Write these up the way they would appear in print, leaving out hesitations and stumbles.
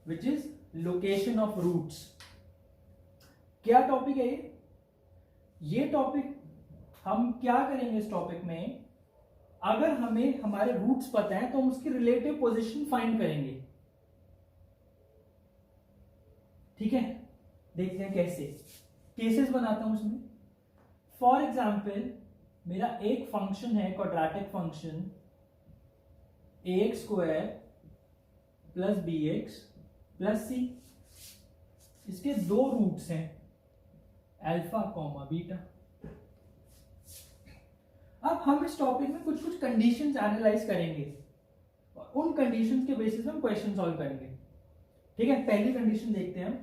Which is location of roots. क्या topic है ये टॉपिक हम क्या करेंगे इस टॉपिक में, अगर हमें हमारे रूट्स पता है तो हम उसकी रिलेटिव पोजीशन फाइंड करेंगे। ठीक है, देखते हैं कैसे। केसेस बनाता हूं उसमें। फॉर एग्जाम्पल मेरा एक फंक्शन है quadratic function ax² plus bx plus c। इसके दो रूट्स हैं अल्फा कॉमा बीटा। अब हम इस टॉपिक में कुछ कुछ कंडीशंस एनालाइज करेंगे और उन कंडीशंस के बेसिस पे हम क्वेश्चन सॉल्व करेंगे। ठीक है, पहली कंडीशन देखते हैं हम,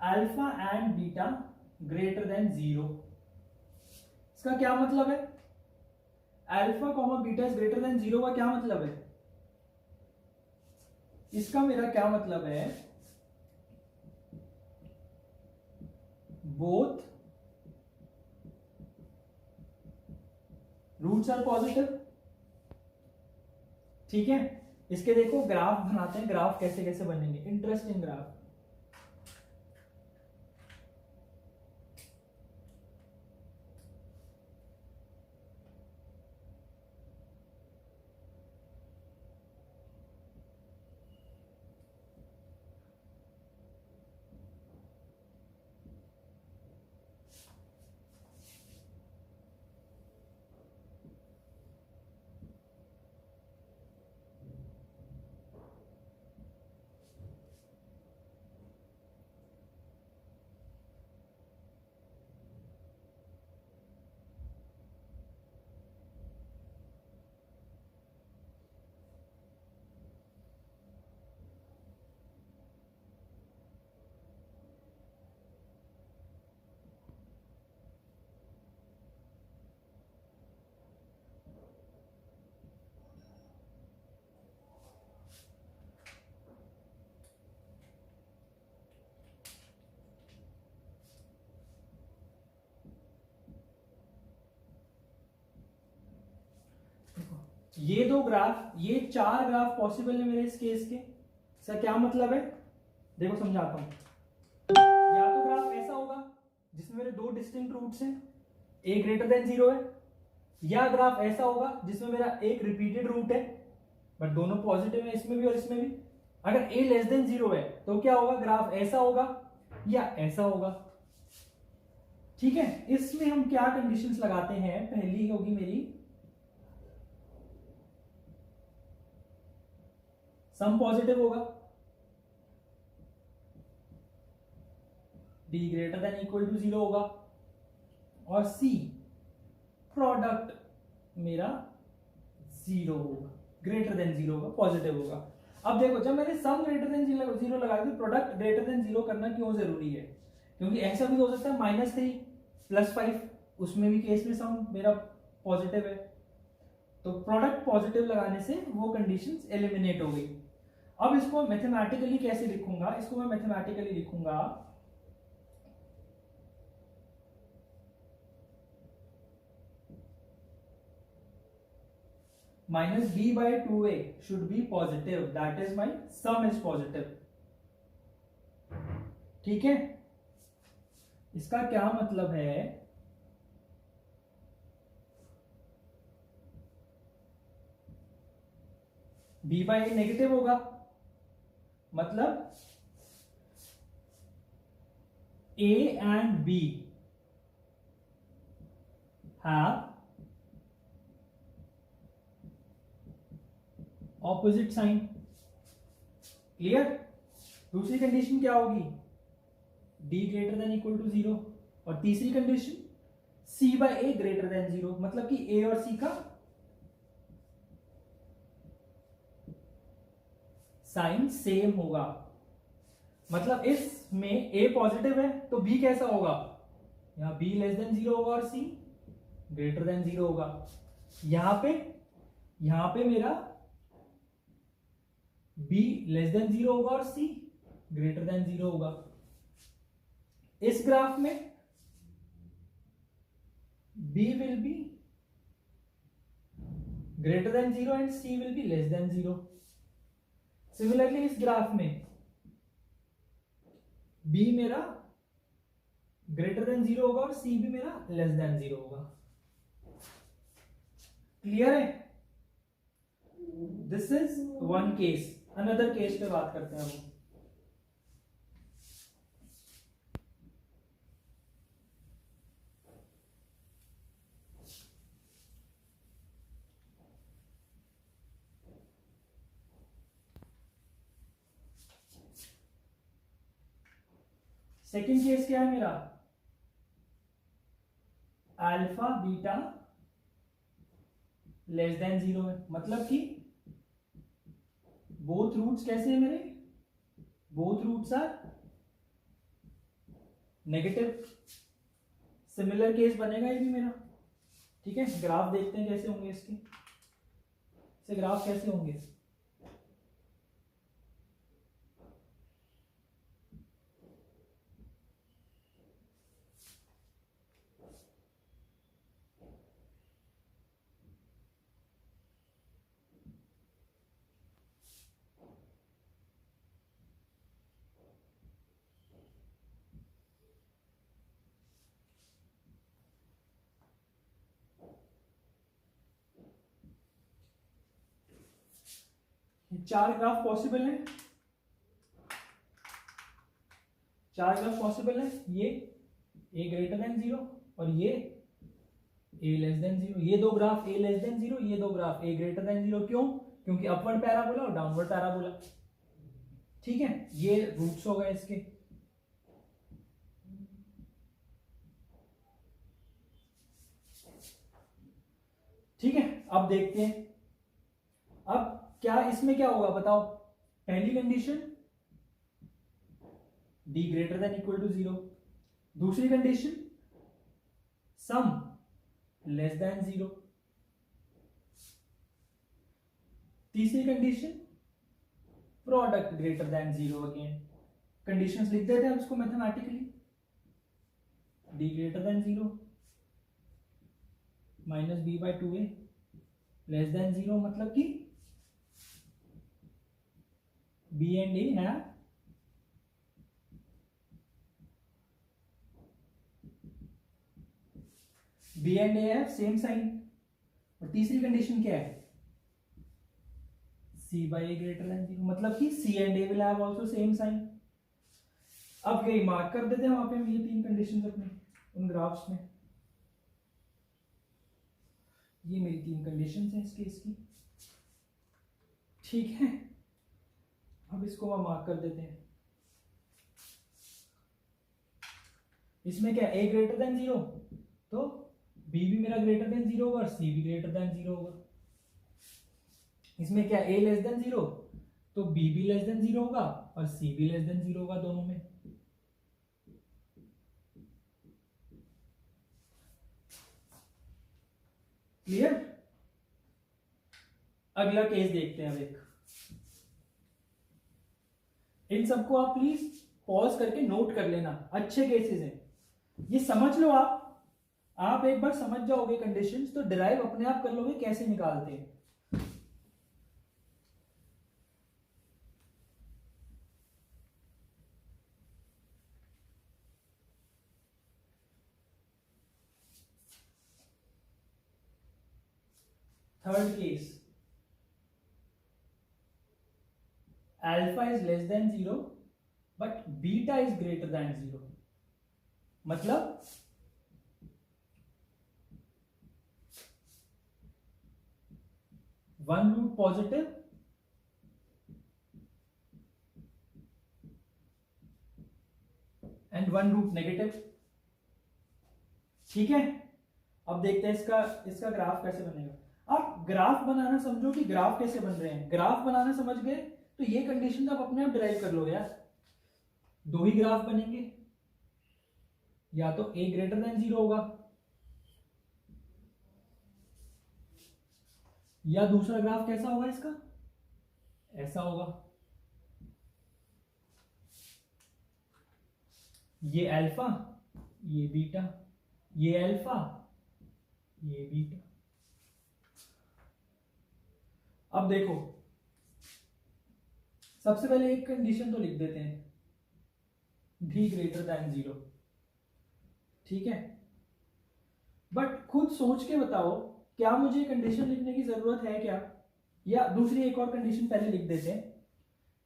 alpha and beta greater than 0। इसका क्या मतलब है? Alpha comma beta is greater than 0 का क्या मतलब है? इसका मेरा क्या मतलब है, बोथ रूट्स आर पॉजिटिव। ठीक है, इसके देखो ग्राफ बनाते हैं, ग्राफ कैसे कैसे बनेंगे, इंटरेस्टिंग ग्राफ। ये दो ग्राफ, ये चार ग्राफ पॉसिबल है मेरे इस केस के। इसका क्या मतलब है, देखो समझाता हूं। या तो ग्राफ ऐसा होगा जिसमें मेरे दो डिस्टिंक्ट रूट्स हैं, a ग्रेटर देन 0 है, या ग्राफ ऐसा होगा जिसमें मेरा एक रिपीटेड रूट है बट दोनों पॉजिटिव है, इसमें भी और इसमें भी। अगर a लेस देन 0 है तो क्या होगा, ग्राफ ऐसा होगा या ऐसा होगा। ठीक है, इसमें हम क्या कंडीशंस लगाते हैं, पहली होगी मेरी सम पॉजिटिव होगा, d greater than equal to 0 होगा, और c प्रोडक्ट मेरा 0 होगा, ग्रेटर देन 0 होगा, पॉजिटिव होगा। अब देखो, जब मैंने सम ग्रेटर देन 0 लगाया तो प्रोडक्ट ग्रेटर देन 0 करना क्यों जरूरी है, क्योंकि ऐसा भी हो सकता है -3 +5, उसमें भी केस में सम मेरा पॉजिटिव है, तो प्रोडक्ट पॉजिटिव लगाने से वो कंडीशंस एलिमिनेट हो गई। अब इसको मैथमेटिकली कैसे लिखूंगा, इसको मैं मैथमेटिकली लिखूंगा -b/2a should be positive, that is my sum is positive। ठीक है, इसका क्या मतलब है, b/a नेगेटिव होगा, मतलब a and b have opposite sign. Clear. दूसरी कंडीशन क्या होगी, d greater than equal to 0, और तीसरी कंडीशन c/a ग्रेटर देन 0, मतलब कि a और c का साइन सेम होगा। मतलब इसमें a पॉजिटिव है तो b कैसा होगा, यहां b लेस देन 0 होगा और c ग्रेटर देन 0 होगा। यहां पे मेरा b लेस देन 0 होगा और c ग्रेटर देन 0 होगा। इस ग्राफ में b will be greater than 0 and c will be less than 0। Similarly इस ग्राफ में बी मेरा ग्रेटर देन 0 होगा और सी भी मेरा लेस देन 0 होगा। क्लियर है? This is one case. Another case पे बात करते हैं हम। सेकेंड केस क्या है मेरा? अल्फा बीटा लेस देन 0 है। मतलब कि बोथ रूट्स कैसे हैं मेरे? Both roots are negative. Similar case बनेगा ये भी मेरा। ठीक है, ग्राफ देखते हैं कैसे होंगे इसके। ग्राफ कैसे होंगे? चार ग्राफ पॉसिबल है। चार ग्राफ पॉसिबल है। ये a ग्रेटर देन 0 और ये a लेस देन 0। ये दो ग्राफ a लेस देन 0, ये दो ग्राफ a ग्रेटर देन 0। क्यों? क्योंकि अपवर्ड पैराबोला और डाउनवर्ड पैराबोला। ठीक है, ये रूट्स हो गए इसके। ठीक है, अब देखते हैं। अब क्या इसमें क्या होगा बताओ? पहली condition d greater than equal to 0। दूसरी कंडीशन सम लेस देन 0। तीसरी condition product greater than 0 again. Conditions लिख देते हैं अब इसको mathematically. d greater than 0 minus b by 2a less than 0। मतलब कि b and a है b and a है सेम साइन। और तीसरी कंडीशन क्या है? c by a greater than 0। मतलब कि c and a will have also same sign। अब यही मार्क कर देते हैं वहां पे हम ये तीन कंडीशंस अपने उन ग्राफ्स में। ये मेरी तीन कंडीशंस हैं इस केस की। ठीक है, अब इसको हम मार्क कर देते हैं। इसमें क्या a ग्रेटर देन 0 तो b भी मेरा ग्रेटर देन 0 होगा और c भी ग्रेटर देन 0 होगा। इसमें क्या a लेस देन 0 तो b भी लेस देन 0 होगा और c भी लेस देन 0 होगा दोनों में। क्लियर? अगला केस देखते हैं। अब एक इन सबको आप प्लीज पॉज करके नोट कर लेना। अच्छे केसेस हैं ये, समझ लो। आप एक बार समझ जाओगे कंडीशंस तो डिराइव अपने आप कर लोगे कैसे निकालते हैं। Third case, alpha is less than 0 but beta is greater than 0। मतलब one root positive and one root negative. ठीक है, अब देखते हैं इसका ग्राफ कैसे बनेगा। आप ग्राफ बनाना समझो कि ग्राफ कैसे बन रहे हैं। ग्राफ बनाना समझ गए तो ये कंडीशन आप अपने आप डिराइव कर लोगे यार। दो ही ग्राफ बनेंगे, या तो a ग्रेटर देन 0 होगा या दूसरा ग्राफ कैसा होगा इसका, ऐसा होगा। ये अल्फा, ये बीटा, ये अल्फा, ये बीटा। अब देखो सबसे पहले एक कंडीशन तो लिख देते हैं, d ग्रेटर दैन 0, ठीक है। बट खुद सोच के बताओ, क्या मुझे कंडीशन लिखने की जरूरत है क्या, या दूसरी एक और कंडीशन पहले लिख देते हैं।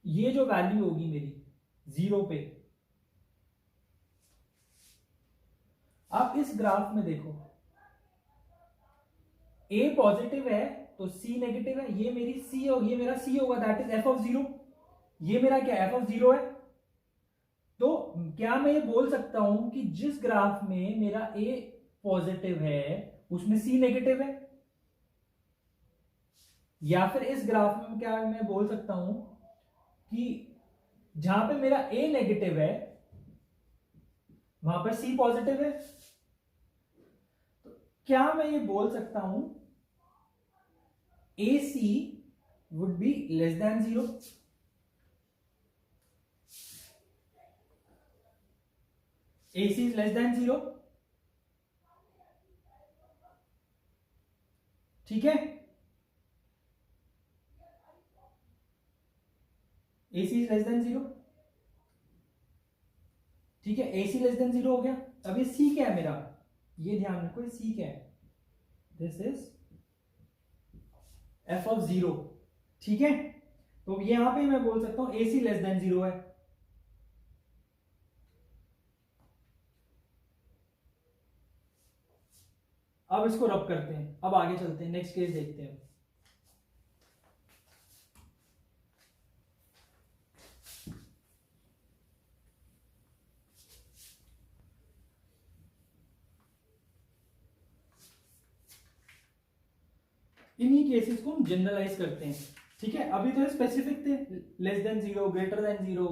ये जो वैल्यू होगी मेरी 0 पे, आप इस ग्राफ में देखो, a पॉजिटिव है तो c नेगेटिव है, ये मेरी c होगी, ये मेरा c होगा, दैट इज f ऑफ 0। ये मेरा क्या f ऑफ 0 है। तो क्या मैं ये बोल सकता हूं कि जिस ग्राफ में मेरा a पॉजिटिव है उसमें c नेगेटिव है, या फिर इस ग्राफ में क्या मैं बोल सकता हूं कि जहां पे मेरा a नेगेटिव है वहां पर c पॉजिटिव है। तो क्या मैं ये बोल सकता हूं AC would be less than 0? AC is less than 0, ठीक है। AC is less than 0, ठीक है। AC लेस देन 0 हो गया। अब ये C क्या है मेरा, ये ध्यान रखो, ये C क्या है, दिस इज f ऑफ 0, ठीक है। तो यहां पे मैं बोल सकता हूं AC लेस देन 0 है। अब इसको रब करते हैं, अब आगे चलते हैं, नेक्स्ट केस देखते हैं। इन्हीं केसेस को हम जनरलाइज करते हैं, ठीक है। अभी तो स्पेसिफिक थे, less than 0, greater than 0,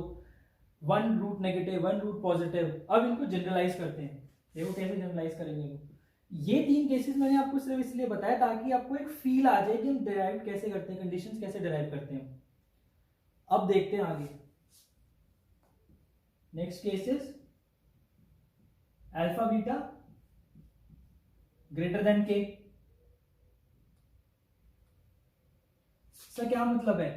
1 root negative, 1 root positive. अब इनको जनरलाइज करते हैं, देखो कैसे जनरलाइज करेंगे इनको। ये 3 केसेस मैंने आपको सिर्फ इसलिए बताया ताकि आपको एक फील आ जाए कि हम डिराइव कैसे करते हैं, कंडीशंस कैसे डिराइव करते हैं। अब देखते हैं आगे। Next cases, alpha beta greater than के। इसका क्या मतलब है,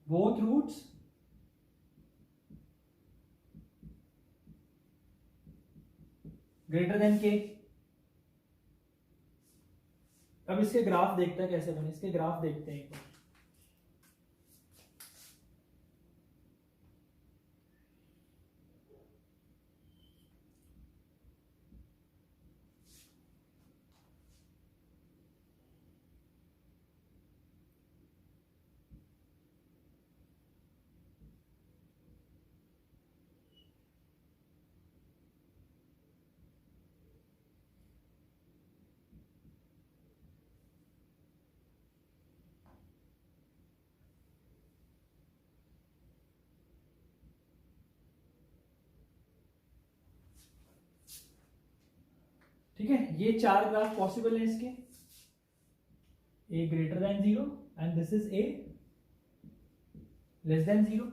both roots ग्रेटर देन के। अब इसके ग्राफ देखते हैं कैसे बने, इसके ग्राफ देखते हैं एक बार। ठीक है, ये 4 ग्राफ पॉसिबल है इसके, a greater than 0 and this is a less than 0।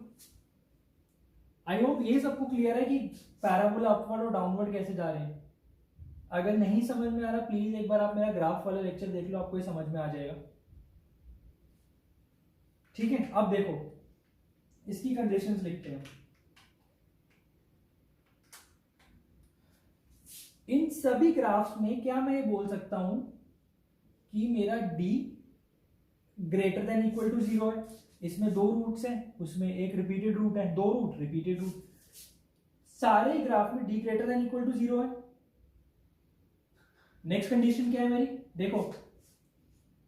I hope ये सबको क्लियर है कि पैराबोला अपवर्ड और डाउनवर्ड कैसे जा रहे हैं। अगर नहीं समझ में आ रहा प्लीज एक बार आप मेरा ग्राफ वाला लेक्चर देख लो, आपको ये समझ में आ जाएगा, ठीक है। अब देखो इसकी कंडीशंस लिखते हैं। इन सभी ग्राफ्स में क्या मैं ये बोल सकता हूं कि मेरा d greater than equal to 0 है। इसमें 2 रूट्स हैं, उसमें एक रिपीटेड रूट है, 2 रूट रिपीटेड रूट, सारे ग्राफ में d greater than equal to 0 है। नेक्स्ट कंडीशन क्या है मेरी, देखो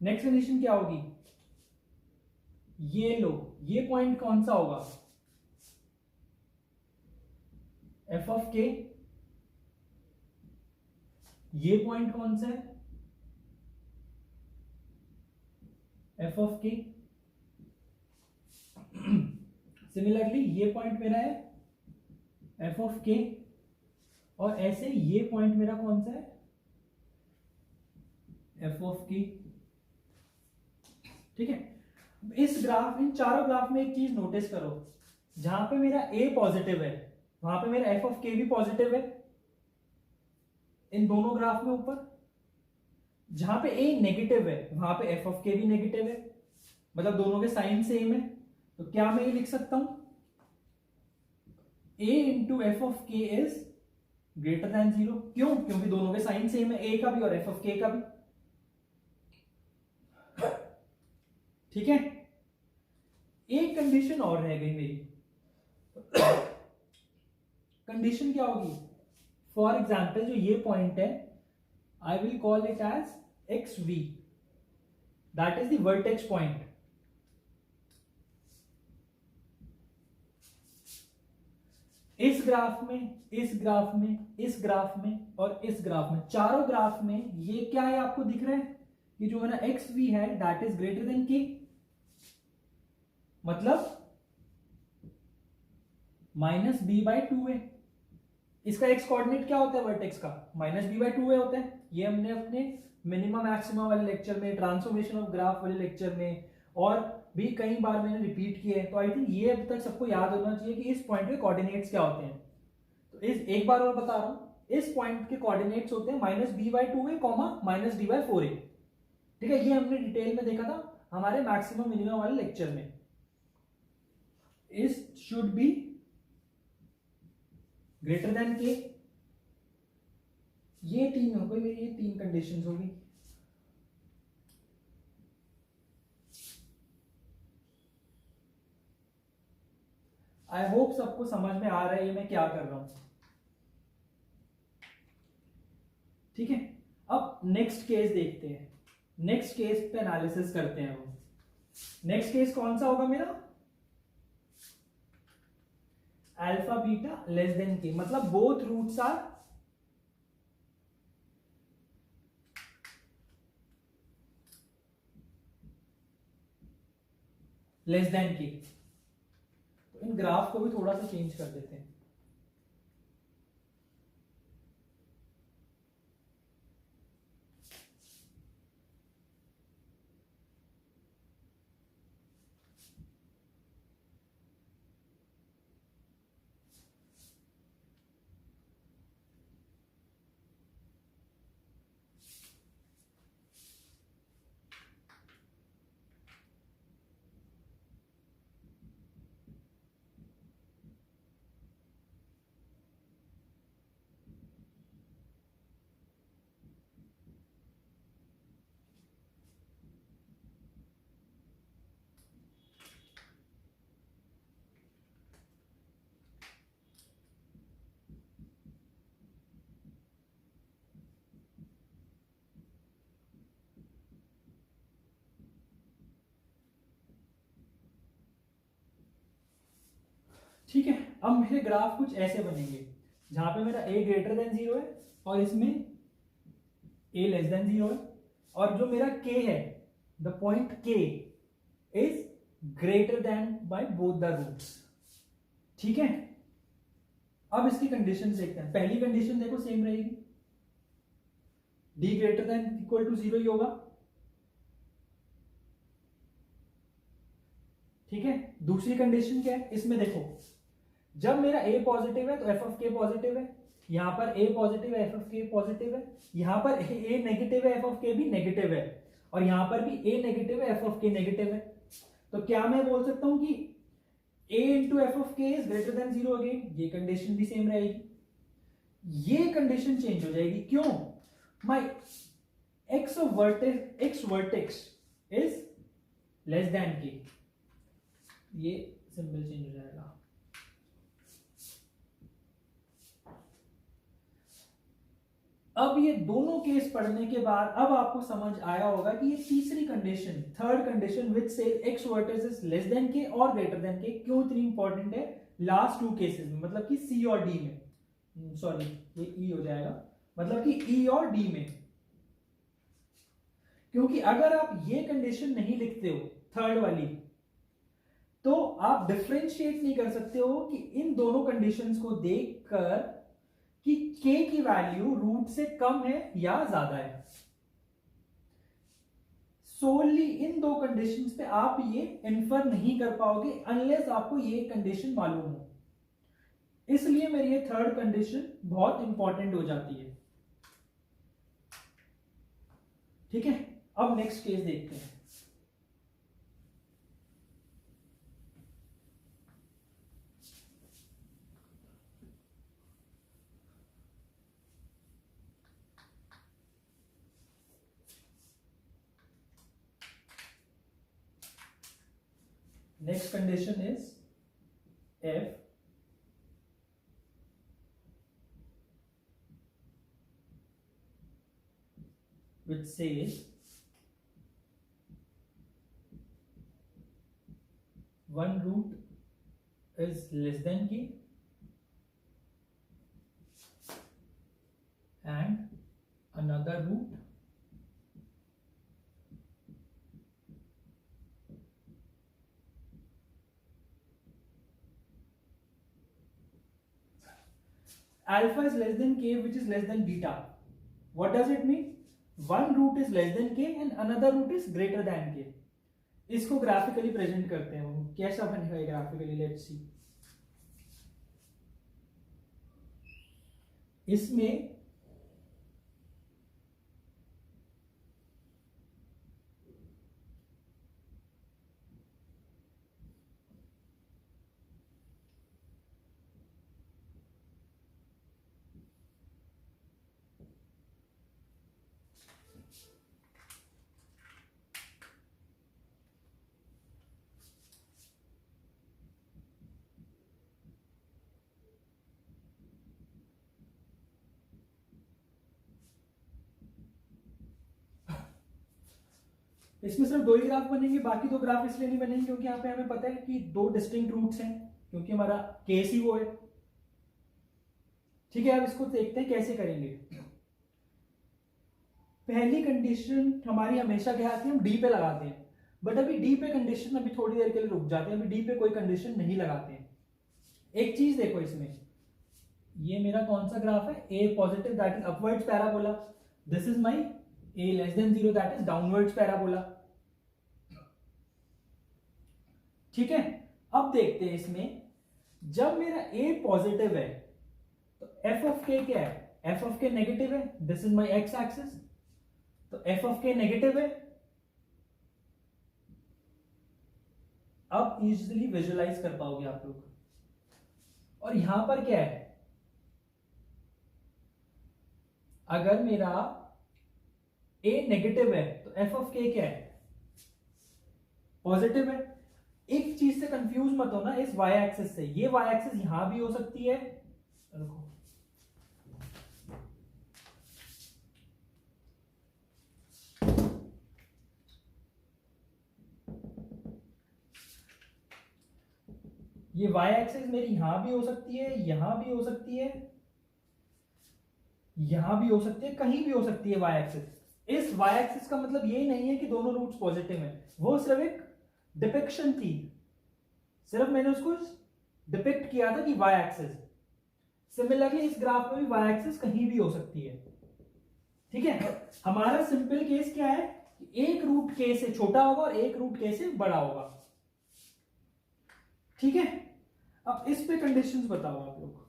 नेक्स्ट कंडीशन क्या होगी, ये लो, ये पॉइंट कौन सा होगा, f ऑफ k। ये पॉइंट कौन सा है, f ऑफ k। सिमिलरली ये पॉइंट मेरा है f ऑफ k, और ऐसे ये पॉइंट मेरा कौन सा है, f ऑफ k, ठीक है। इस ग्राफ, इन चारों ग्राफ में एक चीज नोटिस करो, जहां पे मेरा a पॉजिटिव है वहां पे मेरा f ऑफ k भी पॉजिटिव है, इन दोनों ग्राफ में ऊपर। जहां पे a नेगेटिव है वहां पे f ऑफ k भी नेगेटिव है, मतलब दोनों के साइन सेम है। तो क्या मैं ये लिख सकता हूं a इंटू एफ ऑफ के इज ग्रेटर देन 0। क्यों? क्योंकि दोनों के साइन सेम है, a का भी और f ऑफ k का भी। ठीक है, एक कंडीशन और रह गई मेरी। कंडीशन क्या होगी? फॉर एग्जाम्पल जो ये पॉइंट है, I will call it as X V, that is the vertex point. इस ग्राफ में, इस ग्राफ में, इस ग्राफ में और इस ग्राफ में, चारों ग्राफ में ये क्या है आपको दिख रहा है कि जो मेरा एक्स वी है that is greater then K, मतलब माइनस बी बाई टू है। इसका एक्स कोऑर्डिनेट क्या होता है वर्टेक्स का? माइनस बी बाई टू है होता है। ये हमने अपने मिनिमम मैक्सिमम वाले लेक्चर में, ट्रांसफॉर्मेशन ऑफ ग्राफ वाले लेक्चर में और भी कई बार मैंने रिपीट किया है। तो आई थिंक ये अब तक सबको याद होना चाहिए कि इस पॉइंट के कोऑर्डिनेट्स क्या होते हैं। तो इस एक बार और बता रहा हूं, इस पॉइंट के कोऑर्डिनेट्स होते हैं माइनस बी बाई टू है comma minus D by four है। ठीक है, ये हमने डिटेल में देखा था हमारे मैक्सिमम मिनिमम वाले लेक्चर में। इस शुड बी ग्रेटर देन के। ये तीन हो गई मेरी, ये तीन कंडीशंस होगी। आई होप सबको समझ में आ रहा है ये मैं क्या कर रहा हूं। ठीक है, अब नेक्स्ट केस देखते हैं। नेक्स्ट केस पे एनालिसिस करते हैं। वो नेक्स्ट केस कौन सा होगा मेरा? Alpha beta less than K, मतलब both roots are less than K. तो इन ग्राफ को भी थोड़ा सा चेंज कर देते हैं। ठीक है, अब मेरे ग्राफ कुछ ऐसे बनेंगे जहां पे मेरा a ग्रेटर देन 0 है और इसमें a लेस देन 0 है, और जो मेरा k है, the point k is greater than by both the roots. ठीक है, अब इसकी कंडीशन देखते हैं। पहली कंडीशन देखो सेम रहेगी, d greater than equal to 0 ही होगा। ठीक है, दूसरी कंडीशन क्या है इसमें देखो, जब मेरा a पॉजिटिव है तो f ऑफ k पॉजिटिव है, यहां पर a पॉजिटिव है f ऑफ k पॉजिटिव है, यहां पर a नेगेटिव है f ऑफ k भी नेगेटिव है, और यहां पर भी a नेगेटिव है f ऑफ k नेगेटिव है। तो क्या मैं बोल सकता हूं कि a इंटू एफ ऑफ के इज ग्रेटर देन 0 अगेन? ये कंडीशन भी सेम रहेगी। ये कंडीशन चेंज हो जाएगी, क्यों? माई x vertex is less then k, ये सिंबल चेंज हो जाएगा। अब ये दोनों केस पढ़ने के बाद अब आपको समझ आया होगा कि ये तीसरी कंडीशन, थर्ड कंडीशन विच से x vertex is less than के और ग्रेटर देन के, क्यों इतनी इंपॉर्टेंट है लास्ट टू केसेस में, मतलब कि C और D में, सॉरी ये E हो जाएगा, मतलब कि E और D में। क्योंकि अगर आप ये कंडीशन नहीं लिखते हो थर्ड वाली, तो आप डिफरेंशिएट नहीं कर सकते हो कि इन दोनों कंडीशंस को देखकर कि k की वैल्यू रूट से कम है या ज्यादा है। सोली इन दो कंडीशंस पे आप ये इन्फर नहीं कर पाओगे अनलेस आपको ये कंडीशन मालूम हो। इसलिए मेरी ये थर्ड कंडीशन बहुत इंपॉर्टेंट हो जाती है। ठीक है, अब नेक्स्ट केस देखते हैं। Next condition is f which says one root is less than k and another root alpha is less than k which is less than beta. What does it mean? One root is less than k and another root is greater than k. इसको graphically present करते हैं, वो कैसा बनेगा graphically, let's see. इसमें इसमें सिर्फ दो ही ग्राफ बनेंगे, बाकी दो ग्राफ इसलिए नहीं बनेंगे क्योंकि यहाँ पे हमें पता है कि दो डिस्टिंक्ट रूट्स हैं, क्योंकि हमारा केस ही वो है। ठीक है, अब इसको देखते हैं कैसे करेंगे। पहली कंडीशन हमारी हमेशा क्या आती है, हम डी पे लगाते हैं, बट अभी डी पे कंडीशन अभी थोड़ी देर के लिए रुक जाते हैं, अभी डी पे कोई कंडीशन नहीं लगाते हैं। एक चीज देखो इसमें, ये मेरा कौन सा ग्राफ है, a positive that is upwards parabola, this is my a less than 0 that is downwards parabola। ठीक है, अब देखते हैं इसमें, जब मेरा a पॉजिटिव है तो f of k क्या है, f of k नेगेटिव है, this is my x axis, तो f of k नेगेटिव है। अब इजीली विजुअलाइज कर पाओगे आप लोग। और यहां पर क्या है, अगर मेरा a नेगेटिव है तो f ऑफ k क्या है, पॉजिटिव है। एक चीज से कंफ्यूज मत होना इस y एक्सिस से, ये y एक्सिस यहां भी हो सकती है, देखो ये y एक्सिस मेरी यहां भी हो सकती है, यहां भी हो सकती है, यहां भी हो सकती है, कहीं भी हो सकती है y एक्सिस। इस y एक्सिस का मतलब ये नहीं है कि दोनों रूट्स पॉजिटिव हैं, वो सिर्फ एक डिपिक्शन थी, सिर्फ मैंने उसको डिपिक्ट किया था कि y एक्सिस। सिमिलरली इस ग्राफ में भी y एक्सिस कहीं भी हो सकती है। ठीक है, हमारा सिंपल केस क्या है, एक रूट k से छोटा होगा और एक रूट k से बड़ा होगा। ठीक है, अब इस पे कंडीशंस बताओ आप लोग,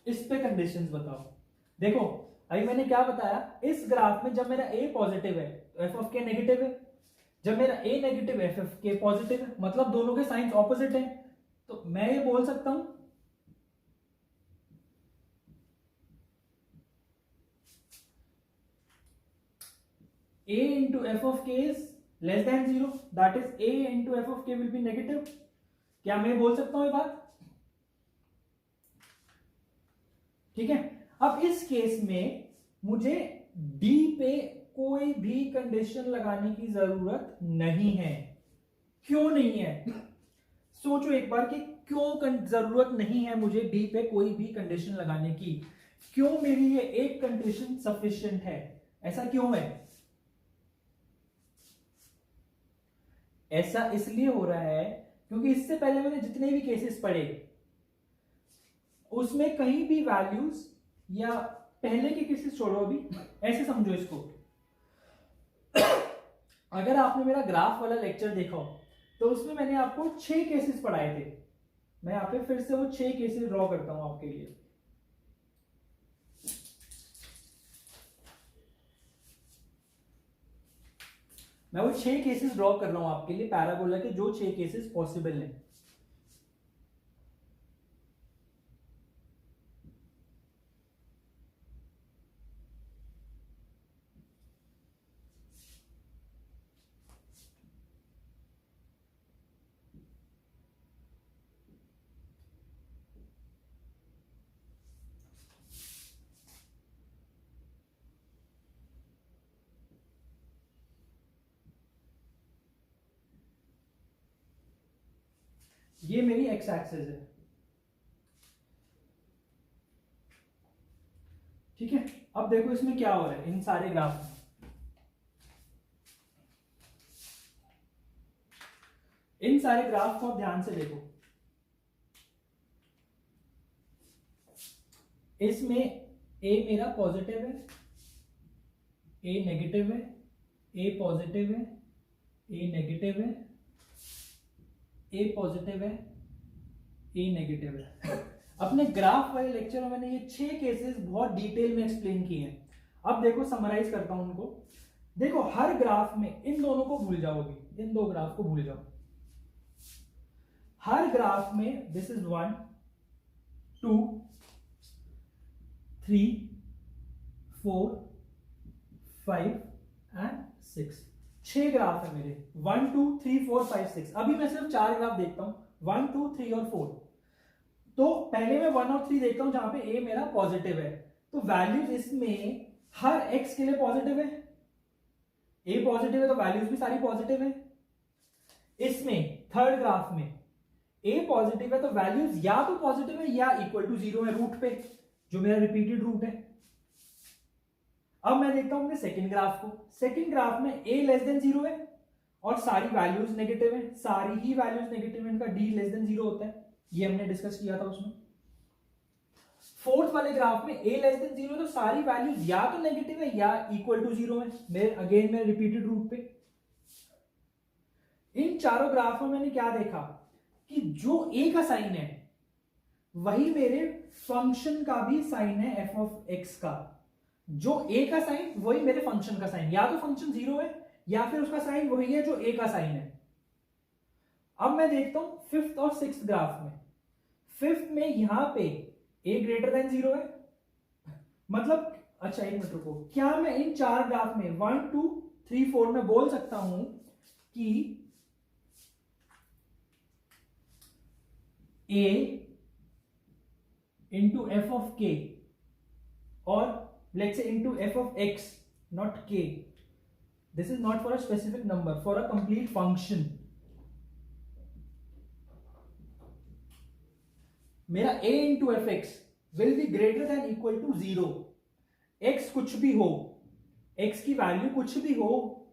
इस पे कंडीशंस बताओ। देखो अभी मैंने क्या बताया, इस ग्राफ में जब मेरा a पॉजिटिव है तो f ऑफ k नेगेटिव है, जब मेरा a नेगेटिव है f ऑफ k पॉजिटिव है, मतलब दोनों के साइंस ऑपोजिट हैं। तो मैं ये बोल सकता हूं a into f of k is less than 0, that is a into f of k will be negative। क्या मैं बोल सकता हूं ये बात? ठीक है, अब इस केस में मुझे D पे कोई भी कंडीशन लगाने की जरूरत नहीं है। क्यों नहीं है, सोचो एक बार कि क्यों जरूरत नहीं है मुझे D पे कोई भी कंडीशन लगाने की, क्यों मेरी ये एक कंडीशन सफिशिएंट है, ऐसा क्यों है? ऐसा इसलिए हो रहा है क्योंकि इससे पहले मैंने जितने भी केसेस पढ़े उसमें कहीं भी वैल्यूज, या पहले के केसेस छोड़ो, अभी ऐसे समझो इसको, अगर आपने मेरा ग्राफ वाला लेक्चर देखा हो तो उसमें मैंने आपको 6 केसेस पढ़ाए थे। मैं यहाँ पे फिर से वो 6 केसेस ड्रॉ करता हूं आपके लिए। मैं वो 6 केसेस ड्रॉ कर रहा हूं आपके लिए पैराबोला के, जो 6 केसेस पॉसिबल हैं। ये मेरी एक्स एक्सिस है, ठीक है। अब देखो इसमें क्या हो रहा है इन सारे ग्राफ में। इन सारे ग्राफ को आप ध्यान से देखो। इसमें ए मेरा पॉजिटिव है, ए नेगेटिव है, ए पॉजिटिव है, ए नेगेटिव है, ए पॉजिटिव है, ए नेगेटिव है। अपने ग्राफ वाले लेक्चर में मैंने ये 6 केसेस बहुत डिटेल में एक्सप्लेन किए हैं। अब देखो समराइज करता हूं उनको। देखो हर ग्राफ में इन दोनों को भूल जाओगे, इन दो ग्राफ को भूल जाओ। हर ग्राफ में दिस इज 1 2 3 4 5 एंड 6, 6 ग्राफ है मेरे। 1 2 3 4 5 6। अभी मैं सिर्फ 4 ग्राफ देखता हूं, 1 2 3 और 4। तो पहले मैं 1 और 3 देखता हूं जहां पे ए मेरा पॉजिटिव है, तो वैल्यूज इसमें हर एक्स के लिए पॉजिटिव है। ए पॉजिटिव है तो वैल्यूज भी सारी पॉजिटिव है। इसमें थर्ड ग्राफ में ए पॉजिटिव है तो वैल्यूज या तो पॉजिटिव है या इक्वल टू 0 है रूट पे, जो मेरा रिपीटेड रूट है। अब मैं देखता हूं अपने सेकंड ग्राफ को। सेकंड ग्राफ में a लेस देन 0 है और सारी वैल्यूज नेगेटिव है, सारी ही वैल्यूज नेगेटिव है, इनका d लेस देन 0 होता है, ये हमने डिस्कस किया था उसमें। फोर्थ वाले ग्राफ में a लेस देन 0 तो सारी वैल्यूज या तो नेगेटिव है या इक्वल टू 0 है, मेरे रिपीटेड रूट पे। इन चारों ग्राफ में मैंने क्या देखा कि जो a का साइन है वही मेरे फंक्शन का भी साइन है f ऑफ x का। जो a का साइन वही मेरे फंक्शन का साइन, या तो फंक्शन 0 है या फिर उसका साइन वही है जो a का साइन है। अब मैं देखता हूं फिफ्थ और सिक्स्थ ग्राफ में। फिफ्थ में यहां पे a ग्रेटर देन 0 है, मतलब अच्छा एक मिनट रुको, क्या मैं इन चार ग्राफ में 1 2 3 4 में बोल सकता हूं कि a into f of k or let's say into f of x, not k, this is not for a specific number, for a complete function, मेरा a into fx will be greater than equal to 0। x कुछ भी हो, x की value कुछ भी हो,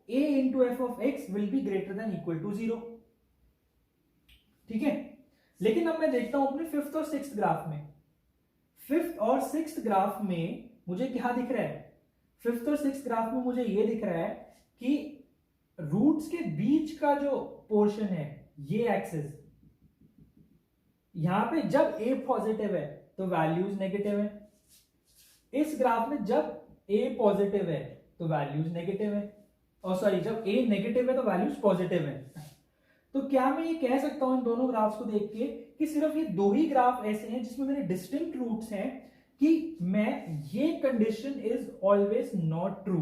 a into f of x will be greater than equal to 0, ठीक है। लेकिन अब मैं देखता हूं अपने फिफ्थ और सिक्स्थ ग्राफ में। फिफ्थ और सिक्स्थ ग्राफ में मुझे क्या दिख रहा है? फिफ्थ और सिक्स्थ ग्राफ में मुझे ये दिख रहा है कि रूट्स के बीच का जो पोर्शन है, ये एक्सिस, यहां पे जब a पॉजिटिव है तो वैल्यूज नेगेटिव है। इस ग्राफ में जब a पॉजिटिव है तो वैल्यूज नेगेटिव है, और सॉरी जब a नेगेटिव है तो वैल्यूज पॉजिटिव है। तो क्या मैं ये कह सकता हूं इन दोनों ग्राफ्स को देख के कि सिर्फ ये दो ही ग्राफ ऐसे हैं जिसमें मेरे डिस्टिंक्ट रूट्स हैं कि मैं ये condition is always not true.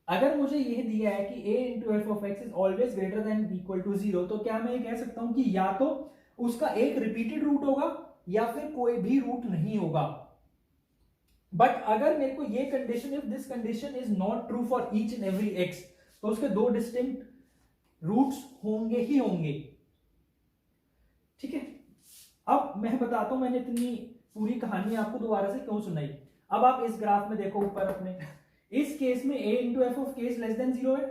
अगर मुझे यह दिया है कि a into F of X is always greater than equal to 0, तो क्या मैं ये कह सकता हूं कि या तो उसका एक रिपीटेड रूट होगा या फिर कोई भी रूट नहीं होगा। बट अगर मेरे को ये condition, if this condition is not true for each and every x, तो उसके दो डिस्टिंक्ट रूट्स होंगे ही होंगे, ठीक है। अब मैं बताता हूं मैंने इतनी पूरी कहानी आपको दोबारा से क्यों सुनाई। अब आप इस ग्राफ में देखो ऊपर अपने, इस केस में a इंटू एफ ऑफ के लेस देन 0 है,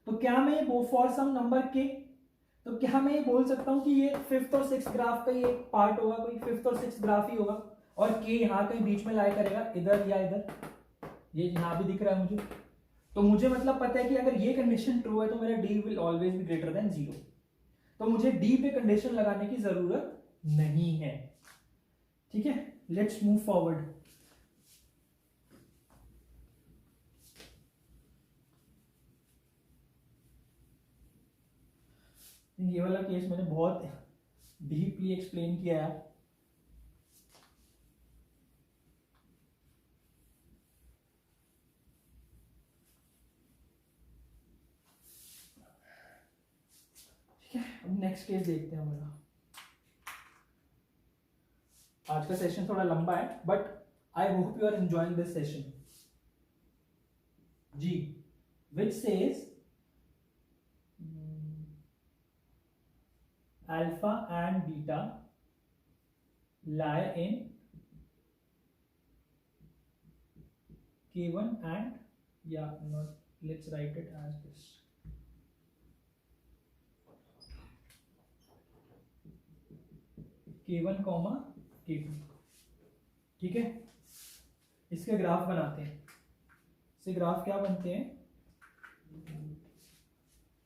तो क्या मैं फॉर सम नंबर k, तो क्या मैं ये बोल सकता हूं कि ये फिफ्थ और सिक्स्थ ग्राफ का ही एक पार्ट होगा, कोई फिफ्थ और सिक्स्थ ग्राफ ही होगा, और k यहां कहीं बीच में लाई करेगा, इधर या इधर, ये यहां भी दिख रहा है मुझे। तो मुझे मतलब पता है कि अगर ये कंडीशन ट्रू है तो मेरा d will always be greater than 0, तो मुझे d पे कंडीशन लगाने की जरूरत नहीं है, ठीक है। Let's move forward. थिंक ये वाला केस मैंने बहुत डीपली एक्सप्लेन किया है। ठीक है, अब नेक्स्ट केस देखते हैं हमारा। आज का सेशन थोड़ा लंबा है, but I hope you are enjoying this session. जी, which says alpha and beta lie in K1 and, yeah, not, let's write it as this, K1 comma K2। ठीक है, इसके ग्राफ बनाते हैं। इससे ग्राफ क्या बनते हैं?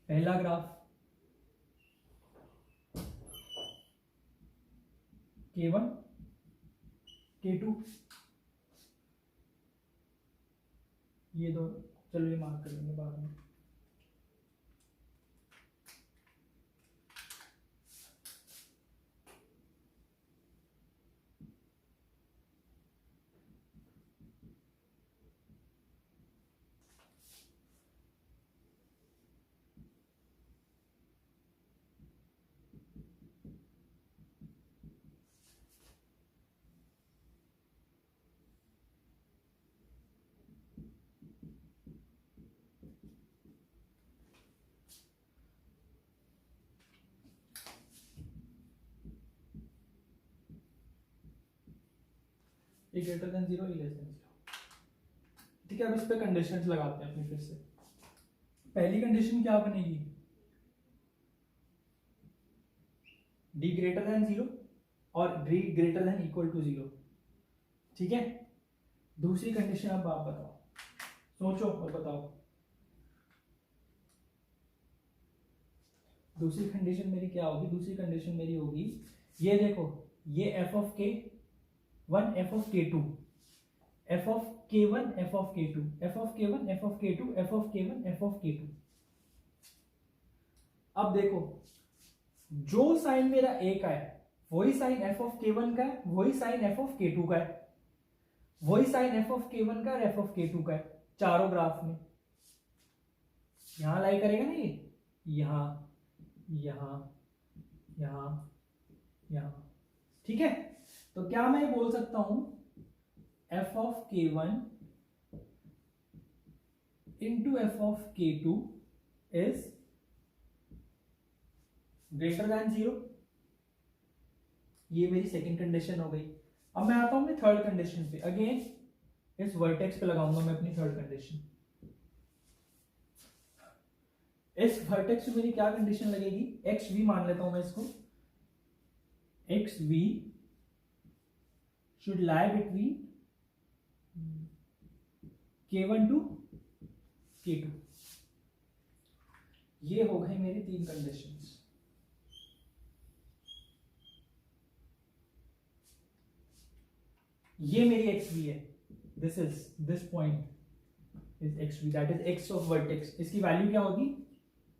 पहला ग्राफ K1 K2, ये दो, चलो ये मार्क कर लेंगे बाद में। ए ग्रेटर देन 0, ए लेस देन 0। ठीक है, अब इस पे कंडीशंस लगाते हैं अपनी फिर से। पहली कंडीशन क्या बनेगी? डी ग्रेटर देन 0 और D greater than equal to 0। ठीक है, दूसरी कंडीशन अब आप बताओ, सोचो और बताओ। दूसरी कंडीशन मेरी क्या होगी? दूसरी कंडीशन मेरी होगी, ये देखो, ये एफ ऑफ के वन, एफ ऑफ के टू, एफ ऑफ के वन, एफ ऑफ के टू, एफ ऑफ के वन, एफ ऑफ के टू, एफ ऑफ के वन, एफ ऑफ के टू। अब देखो, जो साइन मेरा ए का है वही साइन एफ ऑफ के वन का है, वही साइन एफ ऑफ के टू का है, वही साइन एफ ऑफ के वन का और एफ ऑफ के टू का है, चारों ग्राफ में। यहां लाई करेगा ना ये, यहां, यहां, यहां, यहां। ठीक है, तो क्या मैं बोल सकता हूं एफ ऑफ के वन इंटू एफ ऑफ के टू इज ग्रेटर देन 0। ये मेरी सेकंड कंडीशन हो गई। अब मैं आता हूं अपनी थर्ड कंडीशन पे। अगेन इस वर्टेक्स पे लगाऊंगा मैं अपनी थर्ड कंडीशन। इस वर्टेक्स पे मेरी क्या कंडीशन लगेगी? एक्स वी मान लेता हूं मैं इसको। X V should lie between K1 to K2। ये हो गई मेरी तीन कंडीशंस। ये मेरी XV है, this point is XV, that is X of vertex। इसकी वैल्यू क्या होगी?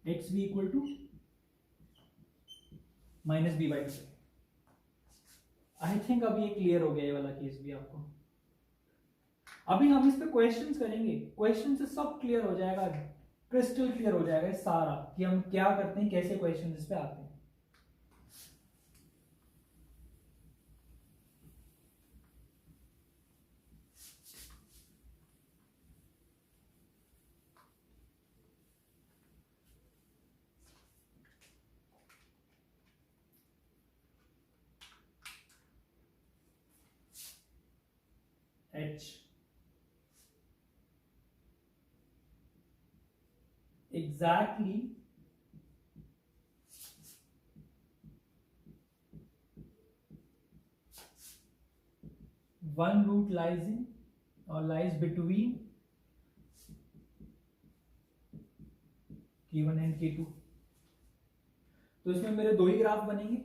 XV equal to minus B by 2। I think अब ये क्लियर हो गया ये वाला केस भी आपको। अभी हम इस पे क्वेश्चंस करेंगे, क्वेश्चन से सब क्लियर हो जाएगा, क्रिस्टल क्लियर हो जाएगा सारा कि हम क्या करते हैं, कैसे क्वेश्चन इस पे आते हैं। H exactly one root lies in or lies between K1 and K2। तो इसमें मेरे दो ही ग्राफ बनेंगे,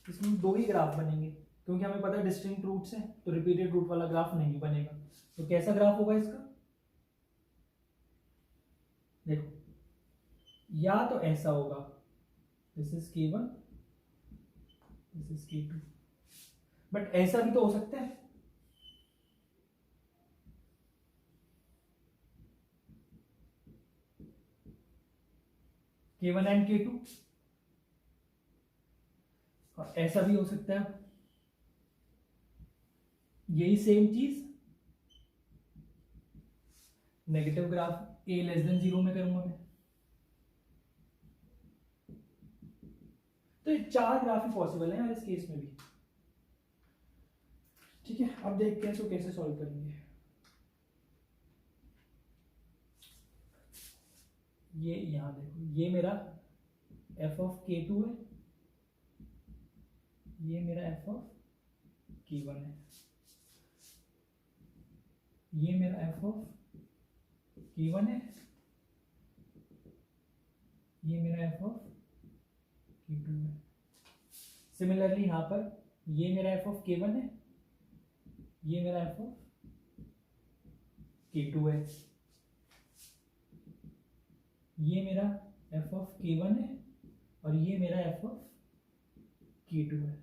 इसमें दो ही ग्राफ बनेंगे क्योंकि हमें पता है डिस्टिंक्ट रूट्स हैं, तो रिपीटेड रूट वाला ग्राफ नहीं बनेगा। तो कैसा ग्राफ होगा इसका? देखो, या तो ऐसा होगा this is K1, this is K2। But ऐसा भी तो हो सकता है, K1 एंड K2, और ऐसा भी हो सकता है यही सेम चीज negative graph a less than 0 में करूंगा मैं। तो ये 4 ग्राफ ही पॉसिबल है यार इस केस में भी। ठीक है, अब देखते हैं इसको कैसे सॉल्व करेंगे। ये यहां देखो, ये मेरा f ऑफ K2 है, ये मेरा f ऑफ K1 है, ये मेरा f ऑफ K1 है, ये मेरा f ऑफ K2 है। सिमिलरली यहां पर ये मेरा f ऑफ K1 है, ये मेरा f ऑफ K2 है, ये मेरा f ऑफ K1 है, और ये मेरा f ऑफ K2 है।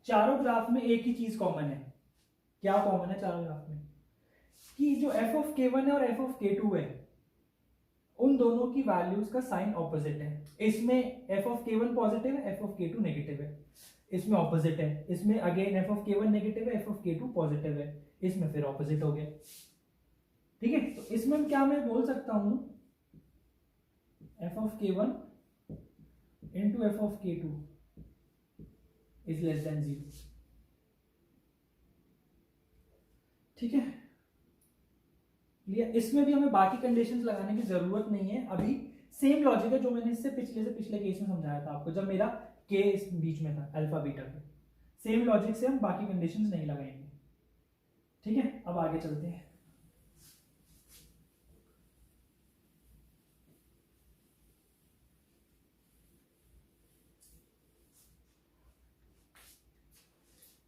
चारों ग्राफ में एक ही चीज कॉमन है। क्या कॉमन है चारों ग्राफ में? कि जो f ऑफ K1 है और f ऑफ K2 है, उन दोनों की वैल्यूज का साइन ऑपोजिट है। इसमें f ऑफ K1 पॉजिटिव है, f ऑफ K2 नेगेटिव है। इसमें ऑपोजिट है, इसमें again f of K1 negative है, f ऑफ K2 पॉजिटिव है। इसमें फिर ऑपोजिट हो गया। ठीक है, तो इसमें क्या मैं बोल सकता हूं, f of K1 into f of K2 is less than 0। ठीक है, क्लियर। इसमें भी हमें बाकी कंडीशंस लगाने की जरूरत नहीं है। अभी सेम लॉजिक है जो मैंने इससे पिछले केस में समझाया था आपको, जब मेरा के इस बीच में था अल्फा बीटा के। सेम लॉजिक से हम बाकी कंडीशंस नहीं लगाएंगे। ठीक है, अब आगे चलते हैं।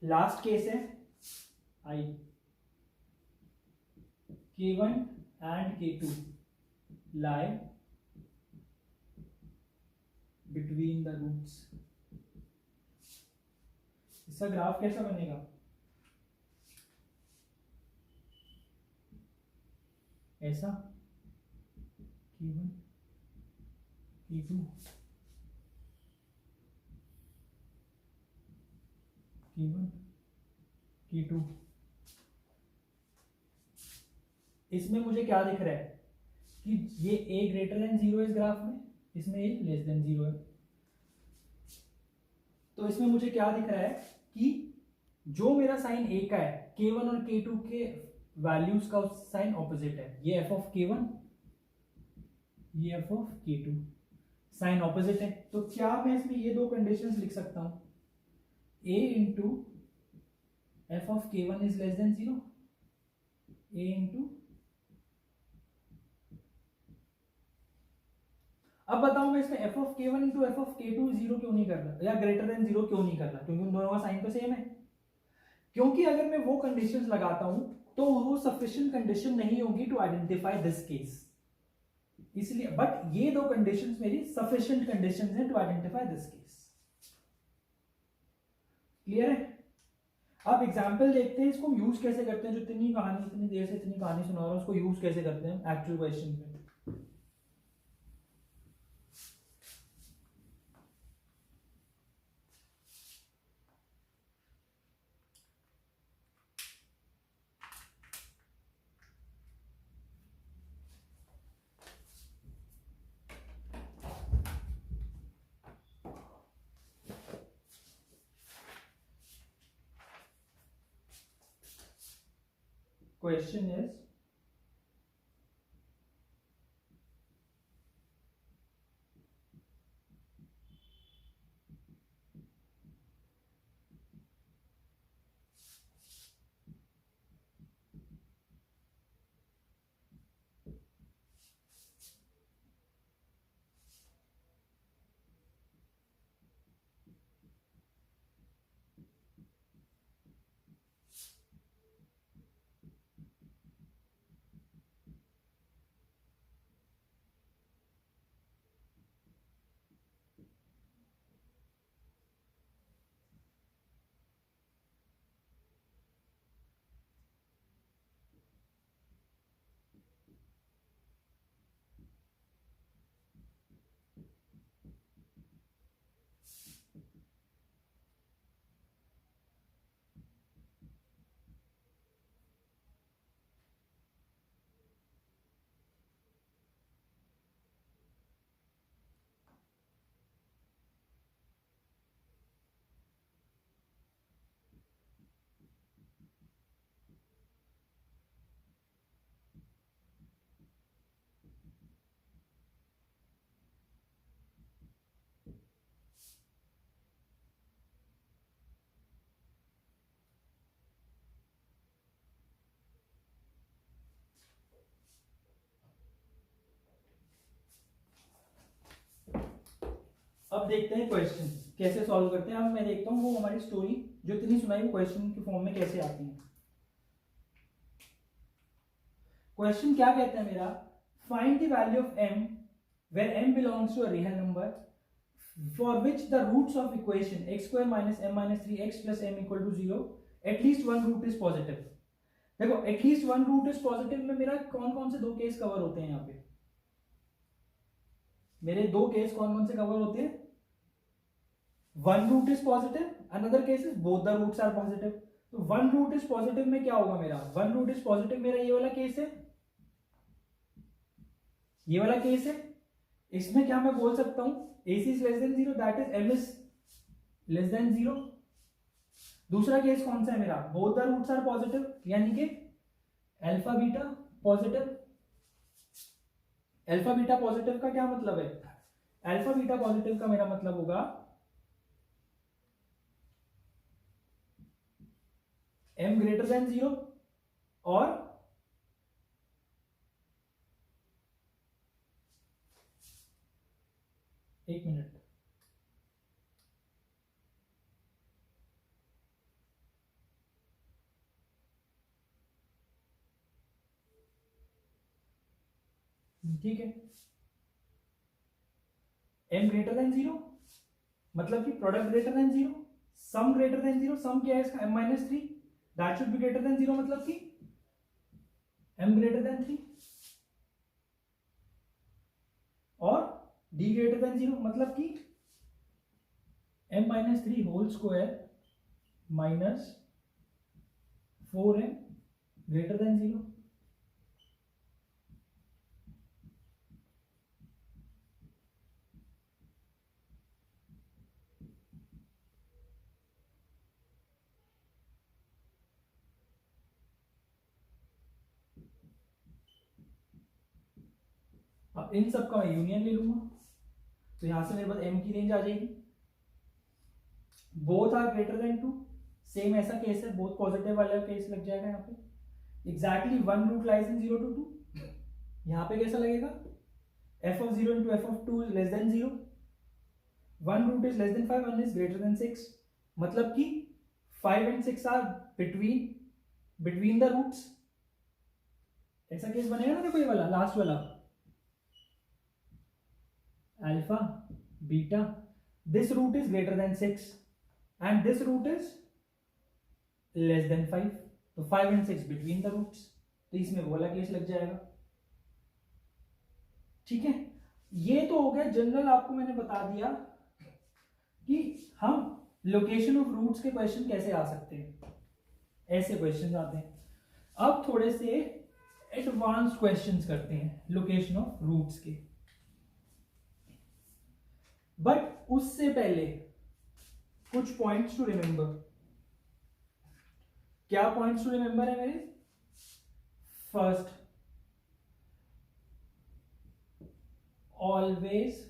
लास्ट केस है आई, K1 and K2 lie between the roots। इसका ग्राफ कैसा बनेगा? ऐसा K1 K2 K1 K2। इसमें मुझे क्या दिख रहा है कि ये a ग्रेटर देन 0 इस ग्राफ में, इसमें a लेस देन 0 है। तो इसमें मुझे क्या दिख रहा है कि जो मेरा साइन a का है, K1 और K2 के वैल्यूज का साइन ऑपोजिट है। ये f ऑफ K1, ये f of K2, sign opposite है। तो क्या मैं इसमें ये दो कंडीशंस लिख सकता हूं, a into f of K1 is less than 0, a into. अब बताओ मैं इसमें f of K1 into f of K2 0 क्यों नहीं कर रहा, या ग्रेटर देन 0 क्यों नहीं कर रहा? क्योंकि उन दोनों का साइन तो सेम है। क्योंकि अगर मैं वो कंडीशंस लगाता हूं तो वो सफिशिएंट कंडीशन नहीं होगी टू आइडेंटिफाई दिस केस, इसलिए। बट ये दो कंडीशंस मेरी सफिशिएंट कंडीशंस हैं to identify this case. Clear है? अब एग्जांपल देखते हैं, इसको हम यूज कैसे करते हैं। जो इतनी कहानी, इतनी देर से इतनी कहानी सुना रहा हूं, उसको यूज कैसे करते हैं एक्चुअल क्वेश्चन में। Question is, देखते हैं क्वेश्चन कैसे सॉल्व करते हैं। अब मैं देखता हूँ वो हमारी स्टोरी जो इतनी सुनाई वो क्वेश्चन के फॉर्म में कैसे आती है। क्वेश्चन क्या कहता है मेरा, find the value of m where m belongs to a real number for which the roots of equation x square minus m minus 3x plus m equal to 0 at least one root is positive। देखो at least one root is positive में मेरा कौन कौन से दो case cover होते हैं, यहाँ पे मेरे दो केस कौन कौन से कवर होते हैं, one root is positive, another case is both the roots are positive. तो वन रूट इज पॉजिटिव में क्या होगा मेरा, वन रूट इज पॉजिटिव मेरा ये वाला केस है, ये वाला केस है। इसमें क्या मैं बोल सकता हूं, AC is less than 0 that is M is less than 0। दूसरा केस कौन सा है मेरा, both the roots are positive, यानी कि alpha beta positive. Alpha beta positive का क्या मतलब है, अल्फा बीटा पॉजिटिव का मेरा मतलब होगा m ग्रेटर देन 0 और एक मिनट, ठीक है। m ग्रेटर देन 0 मतलब कि प्रोडक्ट ग्रेटर देन 0, सम ग्रेटर देन 0, सम क्या है इसका m minus 3 that should be greater than 0 मतलब कि m ग्रेटर देन 3 और d ग्रेटर देन 0 मतलब कि m minus 3 whole square minus 4m greater than 0। अब इन सब का मैं यूनियन ले लूंगा तो यहां से मेरे पास m की रेंज आ जाएगी, both are greater than 2, same ऐसा केस है, बोथ पॉजिटिव वाला केस लग जाएगा यहाँ पे। Exactly one root lies in 0 to 2, यहाँ पे कैसा लगेगा, f of 0 into f of 2 is less than 0, one root is less than 5, one is greater than 6, मतलब कि 5 and 6 are between the roots. ऐसा केस बनेगा ना, देखो ये वाला लास्ट वाला, alpha beta this root is greater than 6 and this root is less than 5, तो 5 and 6 बिटवीन द रूट्स, तो इसमें वो वाला केस लग जाएगा। ठीक है, ये तो हो गया जनरल, आपको मैंने बता दिया कि हम लोकेशन ऑफ रूट्स के क्वेश्चन कैसे आ सकते हैं, ऐसे क्वेश्चन आते हैं। अब थोड़े से एडवांस क्वेश्चंस करते हैं लोकेशन ऑफ रूट्स के, बट उससे पहले कुछ पॉइंट्स टू रिमेंबर। क्या पॉइंट्स टू रिमेंबर है मेरे, first, always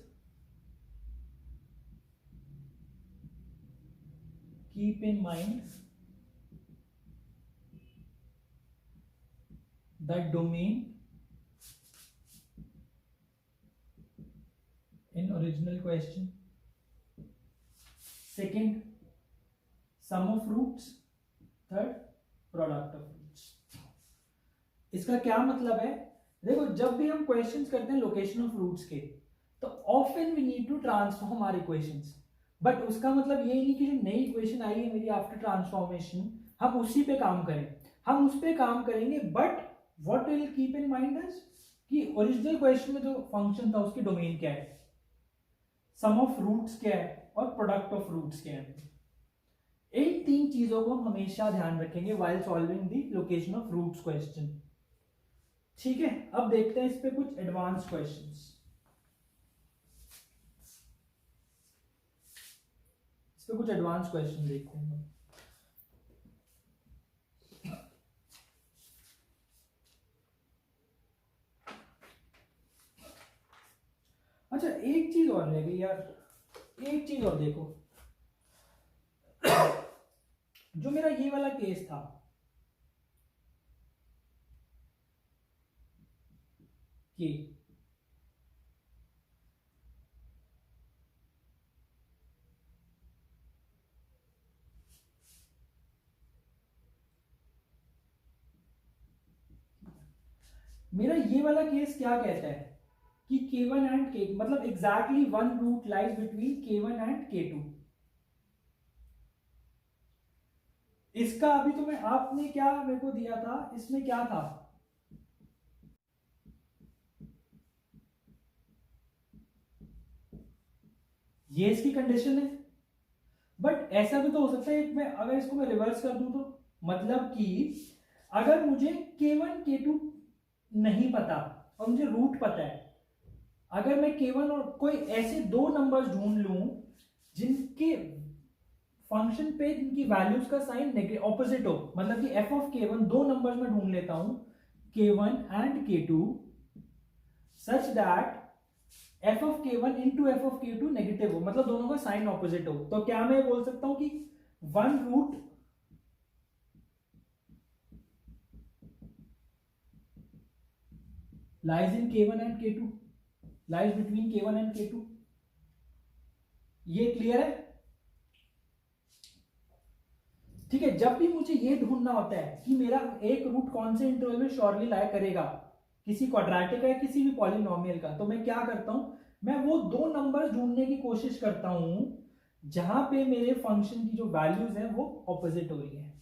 keep in mind the domain in original question, second sum of roots, third product of roots। इसका क्या मतलब है, देखो जब भी हम क्वेश्चंस करते हैं लोकेशन ऑफ रूट्स के तो often we need to transform our equations, but उसका मतलब ये नहीं कि जो नई इक्वेशन आई है मेरी आफ्टर ट्रांसफॉर्मेशन हम उसी पे काम करें, हम उस पे काम करेंगे, but what will keep in mind is कि ओरिजिनल क्वेश्चन में जो फंक्शन था उसकी डोमेन क्या है, सम ऑफ रूट्स क्या है और प्रोडक्ट ऑफ रूट्स क्या है। इन तीन चीजों को हम हमेशा ध्यान रखेंगे while solving the location of roots question. ठीक है, अब देखते हैं इस पे कुछ एडवांस क्वेश्चंस। इस पे कुछ एडवांस क्वेश्चन देखते हैं। अच्छा एक चीज और रह गई यार, एक चीज और देखो, जो मेरा ये वाला केस था कि मेरा ये वाला केस क्या कहता है कि k1 एंड k मतलब exactly one root lies between k1 and k2। इसका अभी तो मैं आपने क्या मेरे को दिया था, इसमें क्या था, ये इसकी कंडीशन है। बट ऐसा भी तो हो सकता है, मैं अगर इसको मैं रिवर्स कर दूं तो मतलब कि अगर मुझे k1 k2 नहीं पता और मुझे रूट पता है, अगर मैं k1 और कोई ऐसे दो नंबर्स ढूंढ लूं जिनके फंक्शन पे जिनकी वैल्यूज का साइन ऑपोजिट हो, मतलब कि f ऑफ k1 दो नंबर्स में ढूंढ लेता हूं k1 and k2 such that f of k1 into F of k2 negative हो, मतलब दोनों का साइन ऑपोजिट हो, तो क्या मैं बोल सकता हूं कि one root lies in k1 and k2, lies between k1 and k2। ये क्लियर है? ठीक है, जब भी मुझे ये ढूंढना होता है कि मेरा एक रूट कौन से इंटरवल में श्योरली लाई करेगा, किसी क्वाड्रेटिक या किसी भी पॉलिनोमियल का, तो मैं क्या करता हूं, मैं वो दो नंबर्स ढूंढने की कोशिश करता हूं जहां पे मेरे फंक्शन की जो वैल्यूज है वो ऑपोजिट हो रही है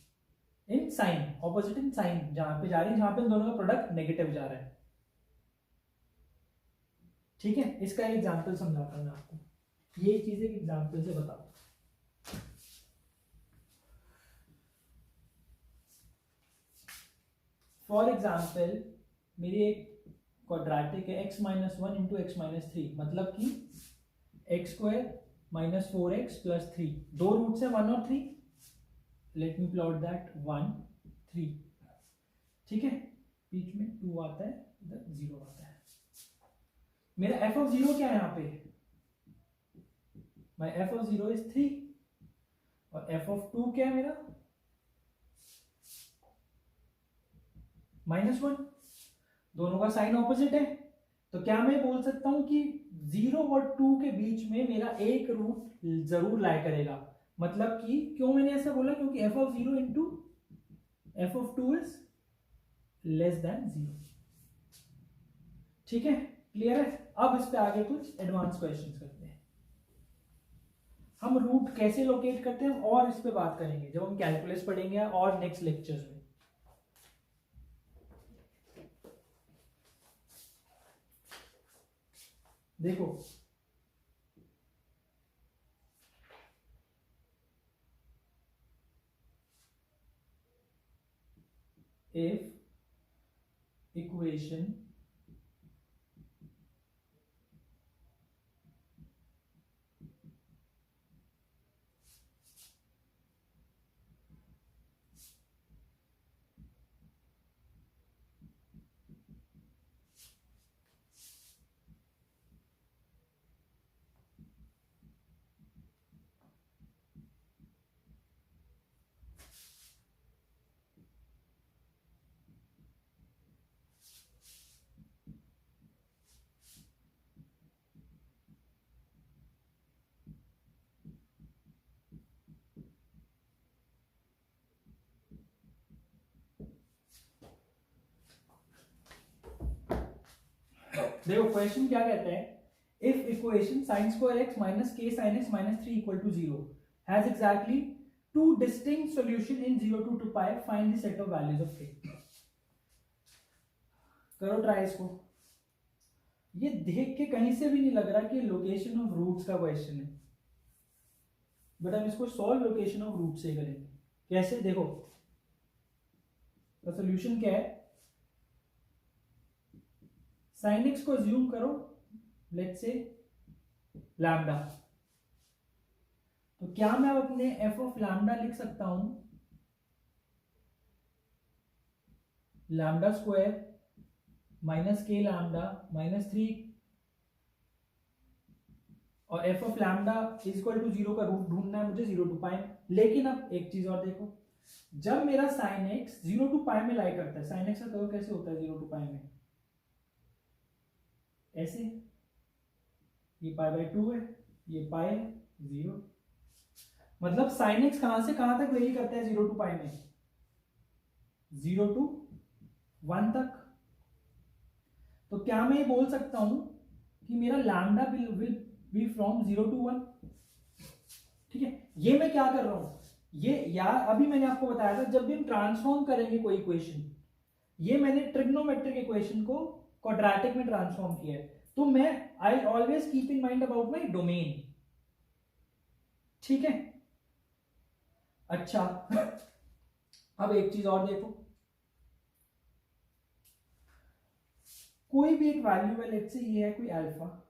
इन साइन, ऑपोजिट इन साइन, जहां पे जा रही है, जहां पे इन दोनों का प्रोडक्ट नेगेटिव जा रहा है। ठीक है, इसका एक एग्जांपल समझाता हूं मैं आपको, ये चीज एक एग्जांपल से बताओ। फॉर एग्जाम्पल मेरी एक क्वाड्रेटिक है x minus one into x minus three, मतलब कि x square minus four x plus three, दो रूट्स है वन और three, let me plot that one three. ठीक है, बीच में टू आता है, इधर जीरो आता है। मेरा एफ ऑफ जीरो क्या है यहाँ पे, my F of zero is three, और एफ ऑफ टू क्या है मेरा माइनस वन, दोनों का साइन ऑपोजिट है, तो क्या मैं बोल सकता हूं कि जीरो और टू के बीच में मेरा एक रूट जरूर लाई करेगा। मतलब कि क्यों मैंने ऐसा बोला, क्योंकि F of zero into F of two is less than zero. ठीक है, क्लियर है? अब इस पे आगे कुछ एडवांस क्वेश्चंस करते हैं। हम रूट कैसे लोकेट करते हैं और इस पे बात करेंगे जब हम कैलकुलस पढ़ेंगे और नेक्स्ट लेक्चर्स में। देखो if equation देखो क्वेश्चन क्या कहता है, if equation sine square x minus k sine x minus three equal to zero has exactly two distinct solution in zero to two pi, find the set of values of k. करो try इसको। ये देख के कहीं से भी नहीं लग रहा कि लोकेशन ऑफ रूट्स का क्वेश्चन है, बट हम इसको सॉल्व लोकेशन ऑफ रूट से करेंगे। कैसे, देखो तो सॉल्यूशन क्या है, साइन एक्स को अज्यूम करो लेट्स से लैम्डा, तो क्या मैं अपने एफ ऑफ लैम्डा लिख सकता हूं lambda square minus K lambda minus three, और F of lambda is equal to zero का रूट ढूंढना है मुझे जीरो टू पाई। लेकिन अब एक चीज और देखो, जब मेरा साइन एक्स जीरो टू पाई में लाई करता है, साइन एक्स का कर्व कैसे होता है जीरो टू पाई में, ऐसे, ये पाई बाय टू है, ये पाई है जीरो, मतलब साइन एक्स कहां से कहां तक वेरी करता है जीरो टू पाई में, जीरो टू वन तक। तो क्या मैं ये बोल सकता हूं कि मेरा lambda will be from 0 to 1? ठीक है, ये मैं क्या कर रहा हूं, ये यार अभी मैंने आपको बताया था जब भी हम ट्रांसफॉर्म करेंगे कोई इक्वेशन, ये मैंने ट्रिग्नोमेट्रिक इक्वेशन को क्वाड्रेटिक में ट्रांसफॉर्म किया है, तो मैं I always keep in mind about my domain. ठीक है, अच्छा अब एक चीज और देखो, कोई भी एक वैल्यू है, लेट्स से ये है कोई अल्फा,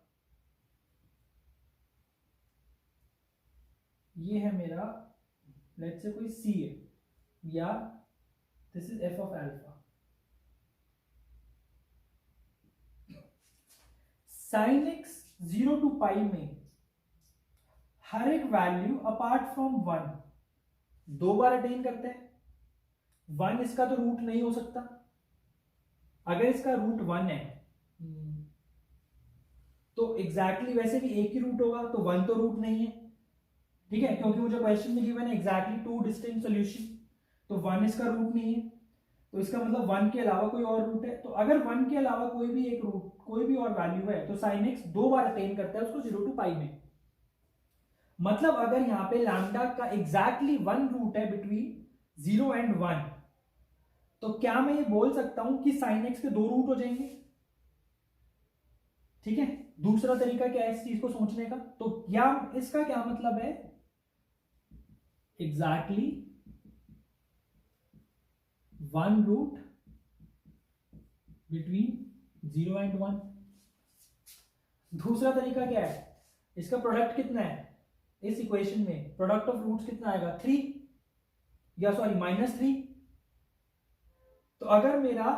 ये है मेरा लेट्स से कोई सी है, या this is F of alpha. Sine x 0 to पाई में हर एक वैल्यू अपार्ट फ्रॉम 1 दो बार अटेन करते हैं। 1 इसका तो रूट नहीं हो सकता, अगर इसका रूट 1 है तो एग्जैक्टली वैसे भी एक ही रूट होगा, तो 1 तो रूट नहीं है। ठीक है, क्योंकि मुझे क्वेश्चन में गिवन है एग्जैक्टली 2 डिस्टिंक्ट सॉल्यूशन, तो 1 इसका रूट नहीं है, तो इसका मतलब 1 के अलावा कोई और रूट है। तो अगर 1 के अलावा कोई भी एक रूट, कोई भी और वैल्यू है, तो साइन एक्स दो बार अटेन करता है उसको 0 to पाई में। मतलब अगर यहां पे लैम्डा का एग्जैक्टली 1 रूट है बिटवीन 0 and 1, तो क्या मैं ये बोल सकता हूं कि साइन एक्स के दो रूट हो जाएंगे? ठीक है, दूसरा तरीका क्या है इस चीज को सोचने का, तो क्या इसका क्या मतलब है, एग्जैक्टली 1 रूट बिटवीन 0 and 1। दूसरा तरीका क्या है, इसका प्रोडक्ट कितना है इस इक्वेशन में, प्रोडक्ट ऑफ रूट्स कितना आएगा 3, या सॉरी -3। तो अगर मेरा,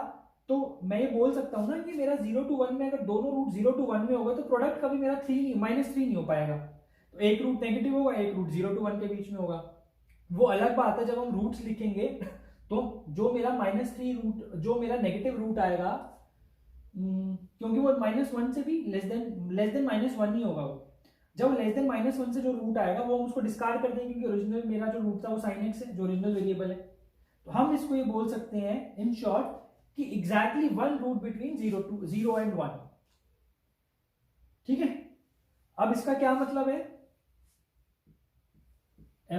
तो मैं ये बोल सकता हूं ना कि मेरा 0 to 1 में अगर दोनों रूट 0 to 1 में होगा तो प्रोडक्ट कभी मेरा -3 नहीं हो पाएगा। तो एक रूट नेगेटिव होगा, एक रूट 0 to 1 के बीच में होगा। वो अलग बात है जब हम रूट्स लिखेंगे तो जो मेरा -3 रूट, जो मेरा नेगेटिव रूट आएगा, क्योंकि वो -1 से भी लेस देन -1 ही होगा, वो जब लेस देन -1 से जो रूट आएगा वो हम उसको डिस्कार्ड कर देंगे, क्योंकि ओरिजिनल मेरा जो रूट था वो साइन एक्स है, जो ओरिजिनल वेरिएबल है। तो हम इसको ये बोल सकते हैं इन शॉर्ट कि एग्जैक्टली 1 रूट बिटवीन 0 and 1। ठीक है, अब इसका क्या मतलब है,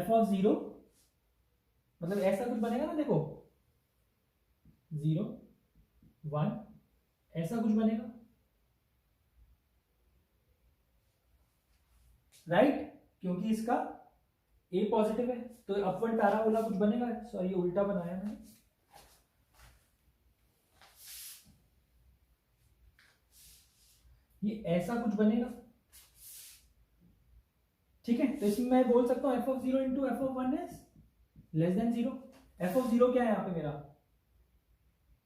f of 0 मतलब ऐसा कुछ बनेगा ना, देखो 0 1 ऐसा कुछ बनेगा, राइट? क्योंकि इसका a पॉजिटिव है तो अपवर्ड पैराबोला कुछ बनेगा। सॉरी उल्टा बनाया मैंने, ये ऐसा कुछ बनेगा। ठीक है, तो इसमें मैं बोल सकता हूं f of 0 into f of 1 is less than 0। f of 0 क्या है यहाँ पे मेरा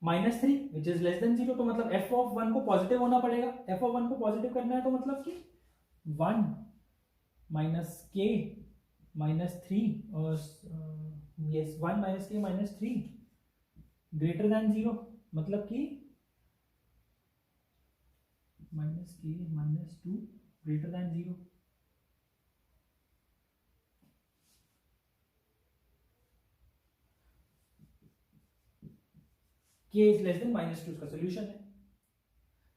-3 विच इज लेस देन 0, तो मतलब f of 1 को पॉजिटिव होना पड़ेगा। f of 1 को पॉजिटिव करना है तो मतलब कि 1 -k -3 और यस 1 -k -3 ग्रेटर देन 0, मतलब कि -k -2 greater than 0। k is less then -2 इसका सोल्यूशन है।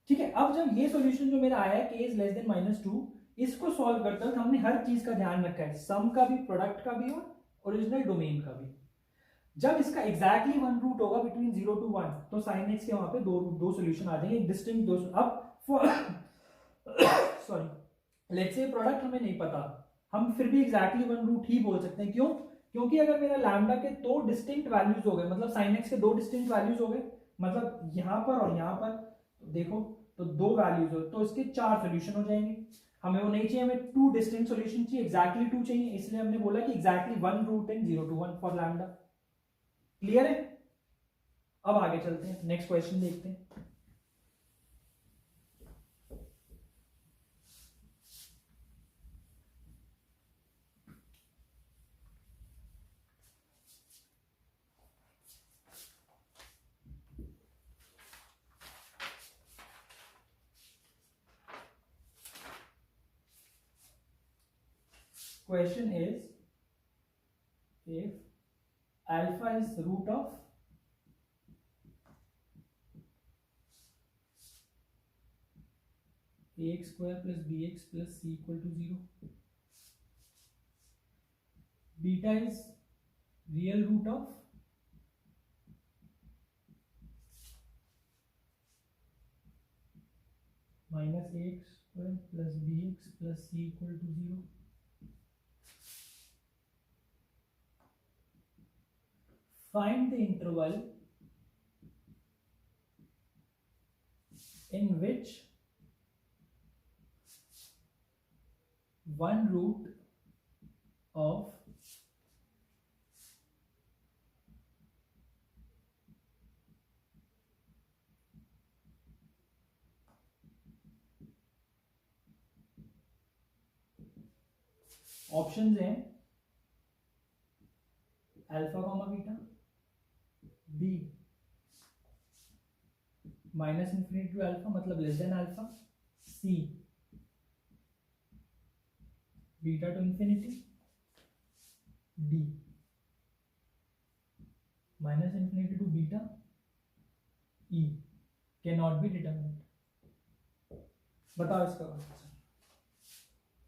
ठीक है, अब जब ये सोल्यूशन जो मेरा आया है k इज लेस देन -2, इसको सॉल्व करते वक्त हमने हर चीज का ध्यान रखा है, सम का भी, प्रोडक्ट का भी और ओरिजिनल डोमेन का भी। जब इसका एग्जैक्टली 1 रूट होगा बिटवीन 0 to 1, तो साइन एक्स के वहां पे दो सोल्यूशन आ जाएंगे, डिस्टिंक्ट दो। अब सॉरी लेट्स से प्रोडक्ट हमें नहीं पता, हम फिर भी एग्जैक्टली 1 रूट ही बोल सकते हैं। क्यों? क्योंकि अगर मेरा लैम्डा के दो डिस्टिंक्ट वैल्यूज हो गए, मतलब साइन एक्स के दो डिस्टिंक्ट वैल्यूज हो गए, मतलब यहां पर और यहां पर देखो तो दो वैल्यूज हो, तो इसके 4 सोल्यूशन हो जाएंगे। हमें वो नहीं चाहिए, हमें 2 डिस्टिंक्ट सॉल्यूशन चाहिए, एग्जैक्टली 2 चाहिए, इसलिए हमने बोला कि एग्जैक्टली 1 रूट इन 0 to 1 फॉर लैम्डा। क्लियर है? अब आगे चलते हैं, नेक्स्ट क्वेश्चन देखते हैं। Question is, if alpha is root of ax square plus bx plus c equal to 0. Beta is real root of minus ax square plus bx plus c equal to 0. Find the interval in which one root of options हैं alpha comma beta, B minus infinity to alpha मतलब less than alpha, C beta to infinity, D minus infinity to beta, E can not be determinate. बताओ इसका answer,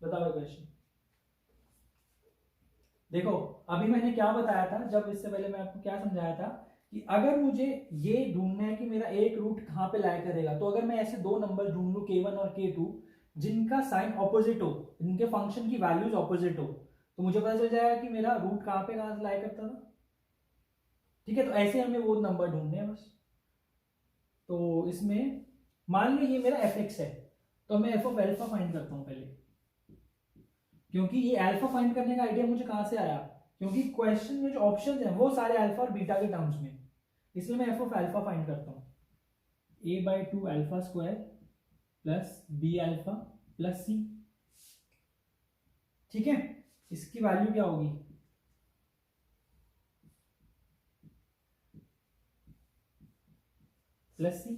बताओ question. देखो अभी मैंने क्या बताया था, जब इससे पहले मैं आपको क्या समझाया था कि अगर मुझे ये ढूंढना है कि मेरा एक रूट कहां पे लाई करेगा, तो अगर मैं ऐसे दो नंबर ढूंढ लूं k1 और k2 जिनका साइन ऑपोजिट हो, जिनके फंक्शन की वैल्यूज ऑपोजिट हो, तो मुझे पता चल जाएगा कि मेरा रूट कहां से लाई करता था। ठीक है, तो ऐसे हमें वो नंबर ढूंढने हैं बस। तो इसमें मान लो ये मेरा fx है, तो मैं f ऑफ अल्फा फाइंड करता हूं पहले, क्योंकि ये अल्फा फाइंड करने का आइडिया मुझे कहां से आया, क्योंकि क्वेश्चन में जो ऑप्शंस हैं वो सारे अल्फा और बीटा के टर्म्स में, इसलिए मैं एफ ऑफ अल्फा फाइंड करता हूं। a/2 alpha square plus B alpha plus C. ठीक है, इसकी वैल्यू क्या होगी, प्लस सी।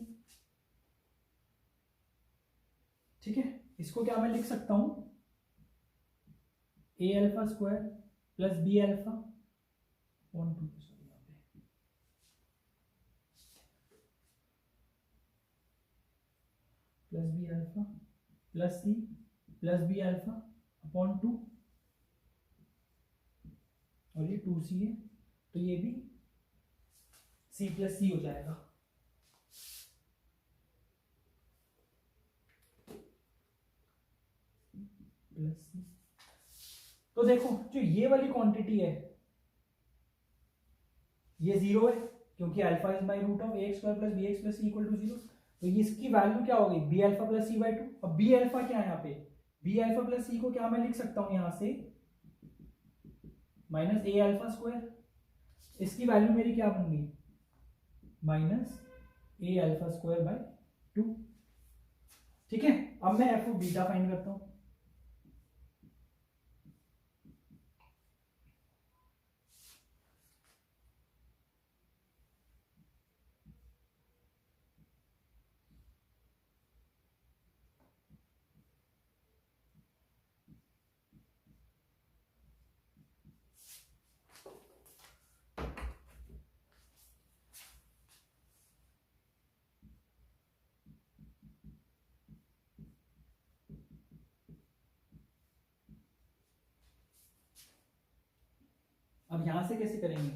ठीक है, इसको क्या मैं लिख सकता हूं, A alpha square plus B alpha on 2 plus B alpha plus C plus B alpha upon 2, और ये 2c है तो ये भी c प्लस सी हो जाएगा। प्लस सी, तो देखो जो ये वाली क्वांटिटी है ये 0 है, क्योंकि alpha is by root of ax square plus bx plus c equal to 0, तो ये इसकी वैल्यू क्या होगी, B alpha plus C by 2। अब बी अल्फा क्या है यहाँ पे, बी अल्फा प्लस सी को क्या मैं लिख सकता हूं यहां से माइनस ए अल्फा स्क्वायर, इसकी वैल्यू मेरी क्या बन गई, minus A alpha square by 2। ठीक है, अब मैं एफ ऑफ बीटा फाइंड करता हूं। अब यहां से कैसे करेंगे,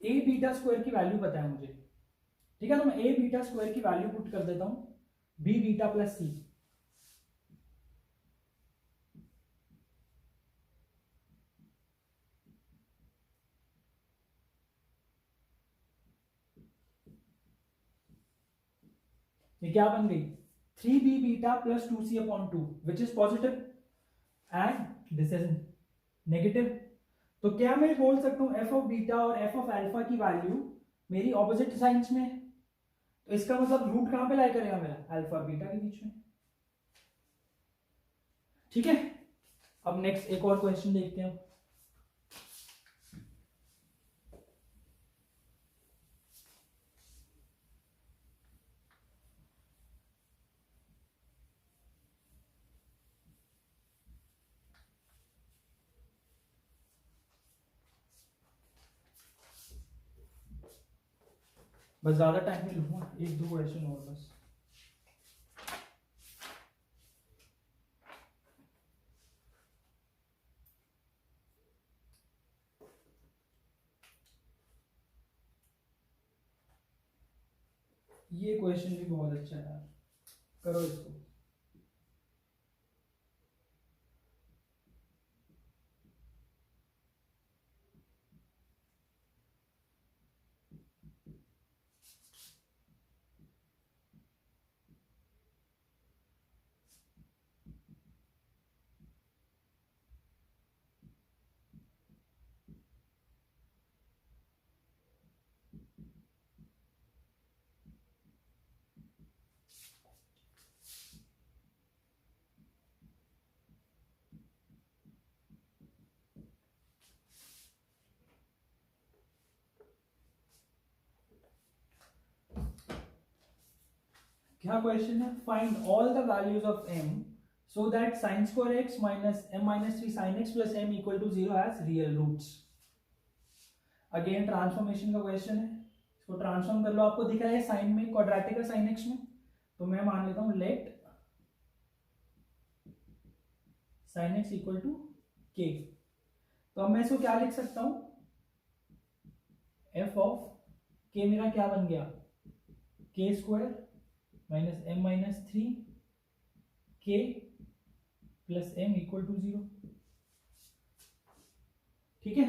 ए बीटा स्क्वायर की वैल्यू पता है मुझे। ठीक है, तो मैं ए बीटा स्क्वायर की वैल्यू पुट कर देता हूं, बी बीटा प्लस सी। ये क्या बन गई, 3b beta plus 2c upon 2 which is positive and this is negative. तो क्या मैं बोल सकता हूं एफ ऑफ बीटा और एफ ऑफ अल्फा की वैल्यू मेरी ऑपोजिट साइंस में है, तो इसका मतलब रूट कहां पे लाई करेगा मेरा, अल्फा और बीटा के बीच में। ठीक है, अब नेक्स्ट एक और क्वेश्चन देखते हैं। बस ज्यादा टाइम नहीं लूंगा, एक दो क्वेश्चन और बस। ये क्वेश्चन भी बहुत अच्छा है यार, करो इसको। क्या क्वेश्चन है? Find all the values of m so that sin square x minus m minus 3 sin x plus m equal to 0 has real roots। Again transformation का क्वेश्चन है, इसको ट्रांसफॉर्म कर लो। आपको दिख रहा है साइन में, क्वाड्रेटिक है साइन एक्स में, तो मैं मान लेता हूं let sine X equal to K. तो अब मैं इसको क्या लिख सकता हूं? एफ ऑफ के मेरा क्या बन गया? के स्क्वायर माइनस एम माइनस 3 के प्लस एम इक्वल टू 0। ठीक है,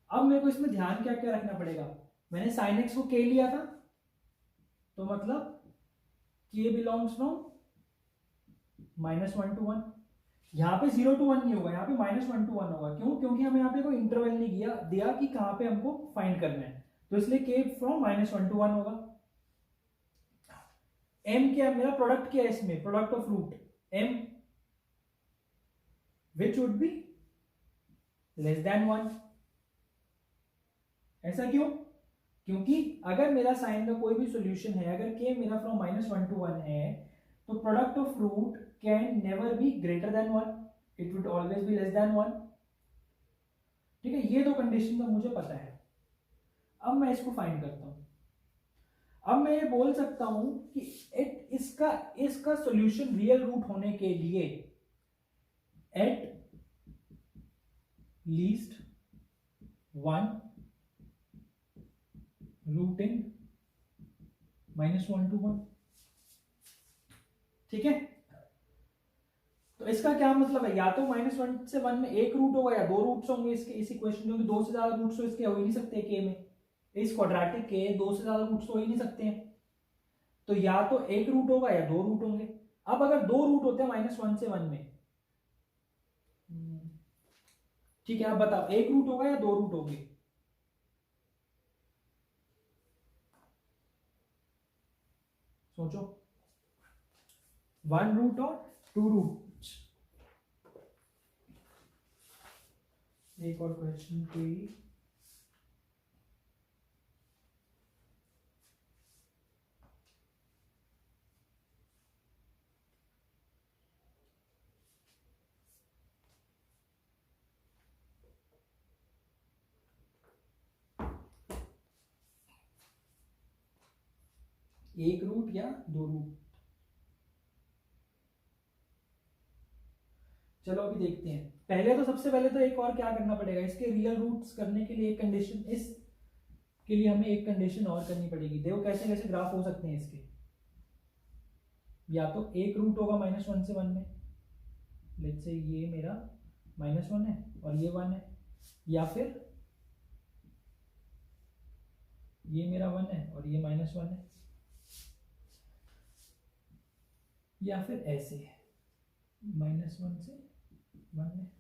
अब मेरे को इसमें ध्यान क्या क्या रखना पड़ेगा? मैंने साइन एक्स को के लिया था, तो मतलब के बिलोंग्स फ्रॉम -1 to 1। यहां पे 0 to 1 नहीं होगा, यहाँ पे -1 to 1 होगा। क्यों? क्योंकि हमें यहाँ पे कोई इंटरवल नहीं दिया कि कहां पे हमको फाइंड करना है, तो इसलिए के फ्रॉम -1 to 1 होगा। m क्या है? मेरा प्रोडक्ट क्या है इसमें? Product of root m which would be less than 1। ऐसा क्यों? क्योंकि अगर मेरा साइन का कोई भी सॉल्यूशन है, अगर k मेरा फ्रॉम -1 to 1 है, तो product of root can never be greater than 1, it would always be less than 1। ठीक है, ये दो कंडीशन का मुझे पता है। अब मैं इसको फाइंड करता हूं। अब मैं ये बोल सकता हूं कि इसका सॉल्यूशन रियल रूट होने के लिए एट लीस्ट 1 रूट इन -1 to 1। ठीक है, तो इसका क्या मतलब है? या तो -1 से 1 में एक रूट होगा या दो रूट्स होंगे इसके, इस इक्वेशन में। दो से ज्यादा रूट्स तो इसके हो ही नहीं सकते के में, इस क्वाड्रेटिक के दो से ज्यादा रूट्स तो हो ही नहीं सकते हैं। तो या तो एक रूट होगा या दो रूट होंगे। अब अगर दो रूट होते हैं -1 से 1 में, ठीक है, आप बताओ एक रूट होगा या दो रूट होंगे? सोचो, 1 रूट और 2 रूट। एक और क्वेश्चन कोई? एक रूट या दो रूट? चलो अभी देखते हैं। पहले तो सबसे पहले तो एक और क्या करना पड़ेगा, इसके रियल रूट्स करने के लिए एक कंडीशन, इस के लिए हमें एक कंडीशन और करनी पड़ेगी। देखो कैसे कैसे ग्राफ हो सकते हैं इसके। या तो एक रूट होगा -1 से 1 में, लेट्स से ये मेरा -1 है और ये 1 है, या फिर ये मेरा 1 है और ये -1 है, या फिर ऐसे है -1 से 1 में।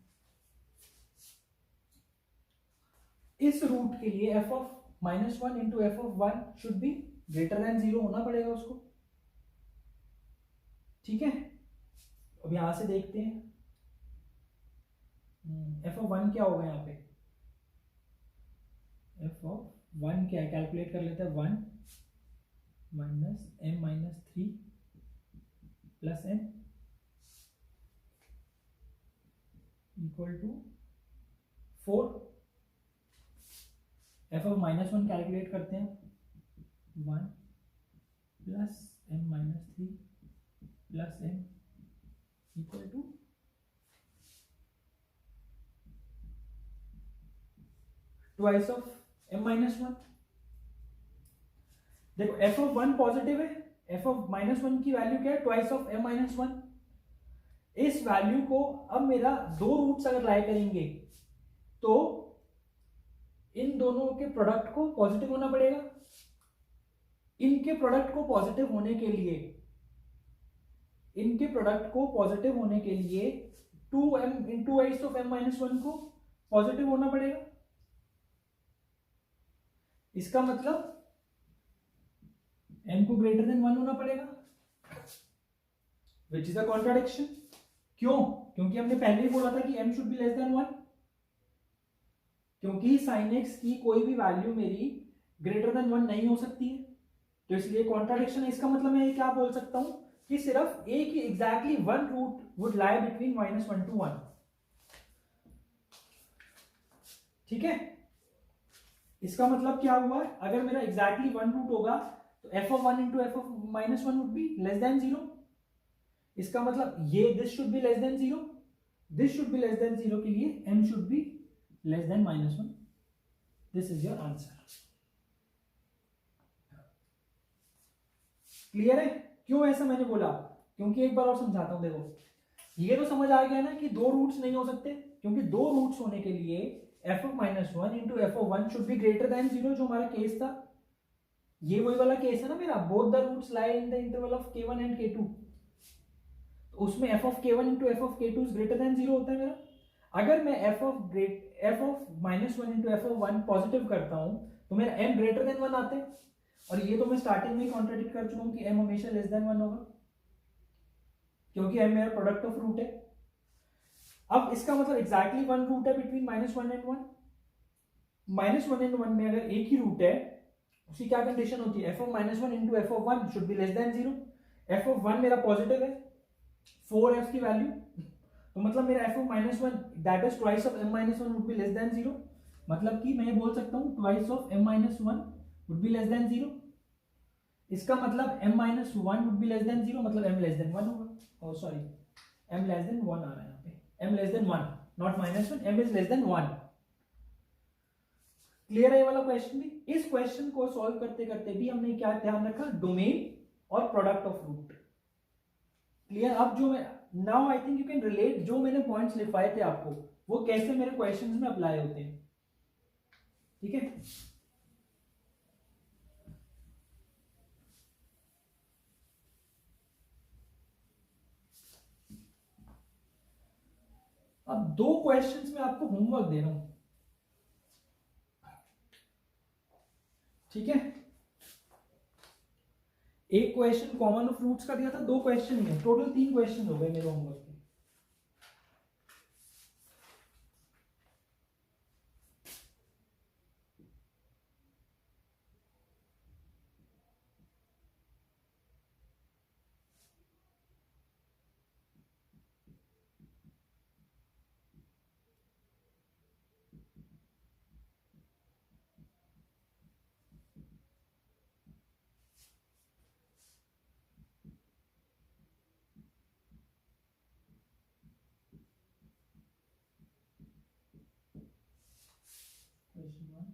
इस रूट के लिए f of -1 into F of 1 should be greater than 0 होना पड़ेगा उसको। ठीक है, अब यहां से देखते हैं एफ ऑफ 1 क्या होगा यहाँ पे। एफ ऑफ 1 क्या है, कैलकुलेट कर लेते हैं। 1 minus m minus 3 plus n equal to 4। F of -1 calculate करते हैं। 1 plus m minus 3 plus m equal to twice of m minus 1। देखो f ऑफ 1 पॉजिटिव है, f ऑफ माइनस 1 की वैल्यू क्या है, ट्वाइस ऑफ m माइनस 1। इस value को अब मेरा दो रूट्स अगर लाई करेंगे तो इन दोनों के प्रोडक्ट को पॉजिटिव होना पड़ेगा। इनके प्रोडक्ट को पॉजिटिव होने के लिए, इनके प्रोडक्ट को पॉजिटिव होने के लिए 2m into vice of m minus 1 को पॉजिटिव होना पड़ेगा। इसका मतलब m को ग्रेटर देन 1 होना पड़ेगा, विच इज अ कॉन्ट्राडिक्शन। क्यों? क्योंकि हमने पहले ही बोला था कि m should be less than 1, क्योंकि sin x की कोई भी वैल्यू मेरी ग्रेटर देन 1 नहीं हो सकती है, तो इसलिए कॉन्ट्राडिक्शन है। इसका मतलब मैं क्या बोल सकता हूं कि सिर्फ a की exactly one root would lie between -1 to 1। ठीक है, इसका मतलब क्या हुआ, अगर मेरा एग्जैक्टली वन रूट होगा तो f of 1 into f of -1 would be less than 0। इसका मतलब ये this should be less than 0, this should be less than 0 के लिए m should be less than -1। This is your answer. Clear है? क्यों ऐसा मैंने बोला? क्योंकि एक बार और समझाता हूं। देखो ये तो समझ आ गया ना कि दो रूट्स नहीं हो सकते, क्योंकि दो रूट्स होने के लिए f of -1 into f of 1 should be greater than 0, जो हमारा केस था। ये वही वाला केस है ना मेरा, both the roots lie in the interval of k1 and k2। तो उसमें f of k1 into f of k2 is greater than 0 होता है मेरा। अगर मैं f of -1 into f of 1 positive करता हूं तो मेरा m ग्रेटर देन 1 आते हैं, और ये तो मैं स्टार्टिंग में ही कॉन्ट्रडिक्ट कर चुका हूं कि m हमेशा लेस देन 1 होगा, क्योंकि m मेरा प्रोडक्ट ऑफ रूट है। अब इसका मतलब एग्जैक्टली वन रूट है बिटवीन -1 एंड 1। -1 एंड 1 में अगर एक ही रूट है, उसकी क्या कंडीशन होती है, f of -1 into f of 1 should be less than 0। f of 1 मेरा पॉजिटिव है, 4f की वैल्यू, तो मतलब मेरा f of -1 that is twice of m minus 1 would be less than 0। मतलब कि मैं बोल सकता हूं twice of m minus 1 would be less than 0। इसका मतलब m minus 1 would be less than 0, मतलब m लेस देन 1 होगा। Oh sorry, m less than 1 आ रहा है यहाँ पे, m less than 1 not -1, m is less than 1। Clear है ये वाला क्वेश्चन भी? इस क्वेश्चन को सॉल्व करते करते भी हमने क्या ध्यान रखा, डोमेन और प्रोडक्ट ऑफ रूट। क्लियर? अब जो मैं now I think you can relate, जो मैंने पॉइंट्स लिखवाए थे आपको वो कैसे मेरे क्वेश्चंस में अप्लाई होते हैं। ठीक है, अब दो क्वेश्चंस में आपको होमवर्क दे रहा हूं। ठीक है, एक क्वेश्चन कॉमन ऑफ रूट्स का दिया था, दो क्वेश्चन में टोटल 3 क्वेश्चन हो गए मेरे होमवर्क के। Question 1.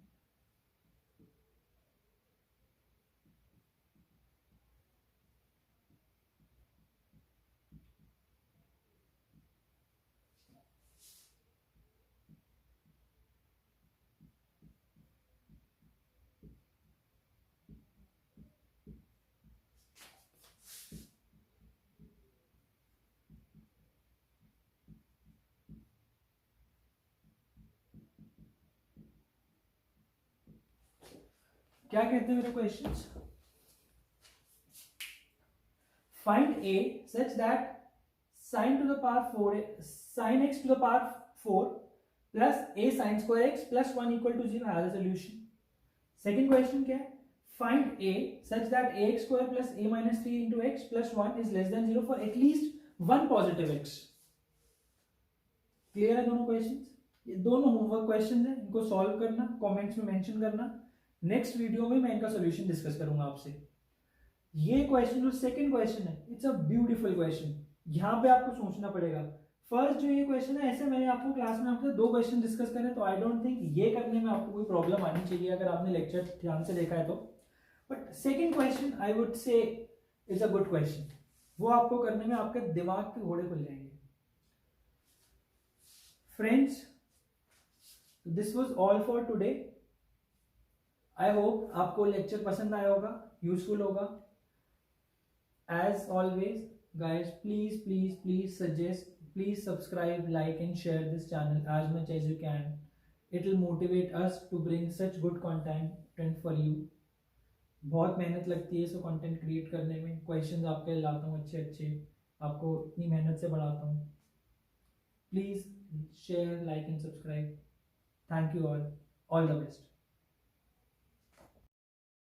क्या कहते हैं मेरे questions? Find a such that sin to the power 4 sin x to the power 4 plus a sin square x plus 1 equal to 0 has a solution। Second question क्या है? Find a such that ax square plus a minus 3 into x plus 1 is less than 0 for at least one positive x। Clear है दोनों questions? ये दोनों homework questions हैं, इनको solve करना, comments में मेंशन करना नेक्स्ट वीडियो में मैं इनका सॉल्यूशन डिस्कस करूंगा आपसे। ये क्वेश्चन जो सेकंड क्वेश्चन है, इट्स अ ब्यूटीफुल क्वेश्चन। यहाँ पे आपको सोचना पड़ेगा। फर्स्ट जो ये क्वेश्चन है, ऐसे मैंने आपको क्लास में आपसे 2 क्वेश्चन डिस्कस करे, तो आई डोंट थिंक ये करने में आपको कोई प्रॉब्लम आनी चाहिए अगर आपने लेक्चर ध्यान से देखा है तो। But second question I would say is a good question. वो आपको करने में आपके दिमाग के घोड़े खुल जाएंगे। Friends, this was all for today. I hope आपको लेक्चर पसंद आया होगा, यूजफुल होगा। As always guys, please suggest, please subscribe, like and share this channel as much as you can. It will motivate us to bring such good content for you. बहुत मेहनत लगती है इसको कंटेंट क्रिएट करने में, questions आपके लाता हूँ अच्छे अच्छे, आपको इतनी मेहनत से बढ़ाता हूँ। Please share, like and subscribe. Thank you all the best.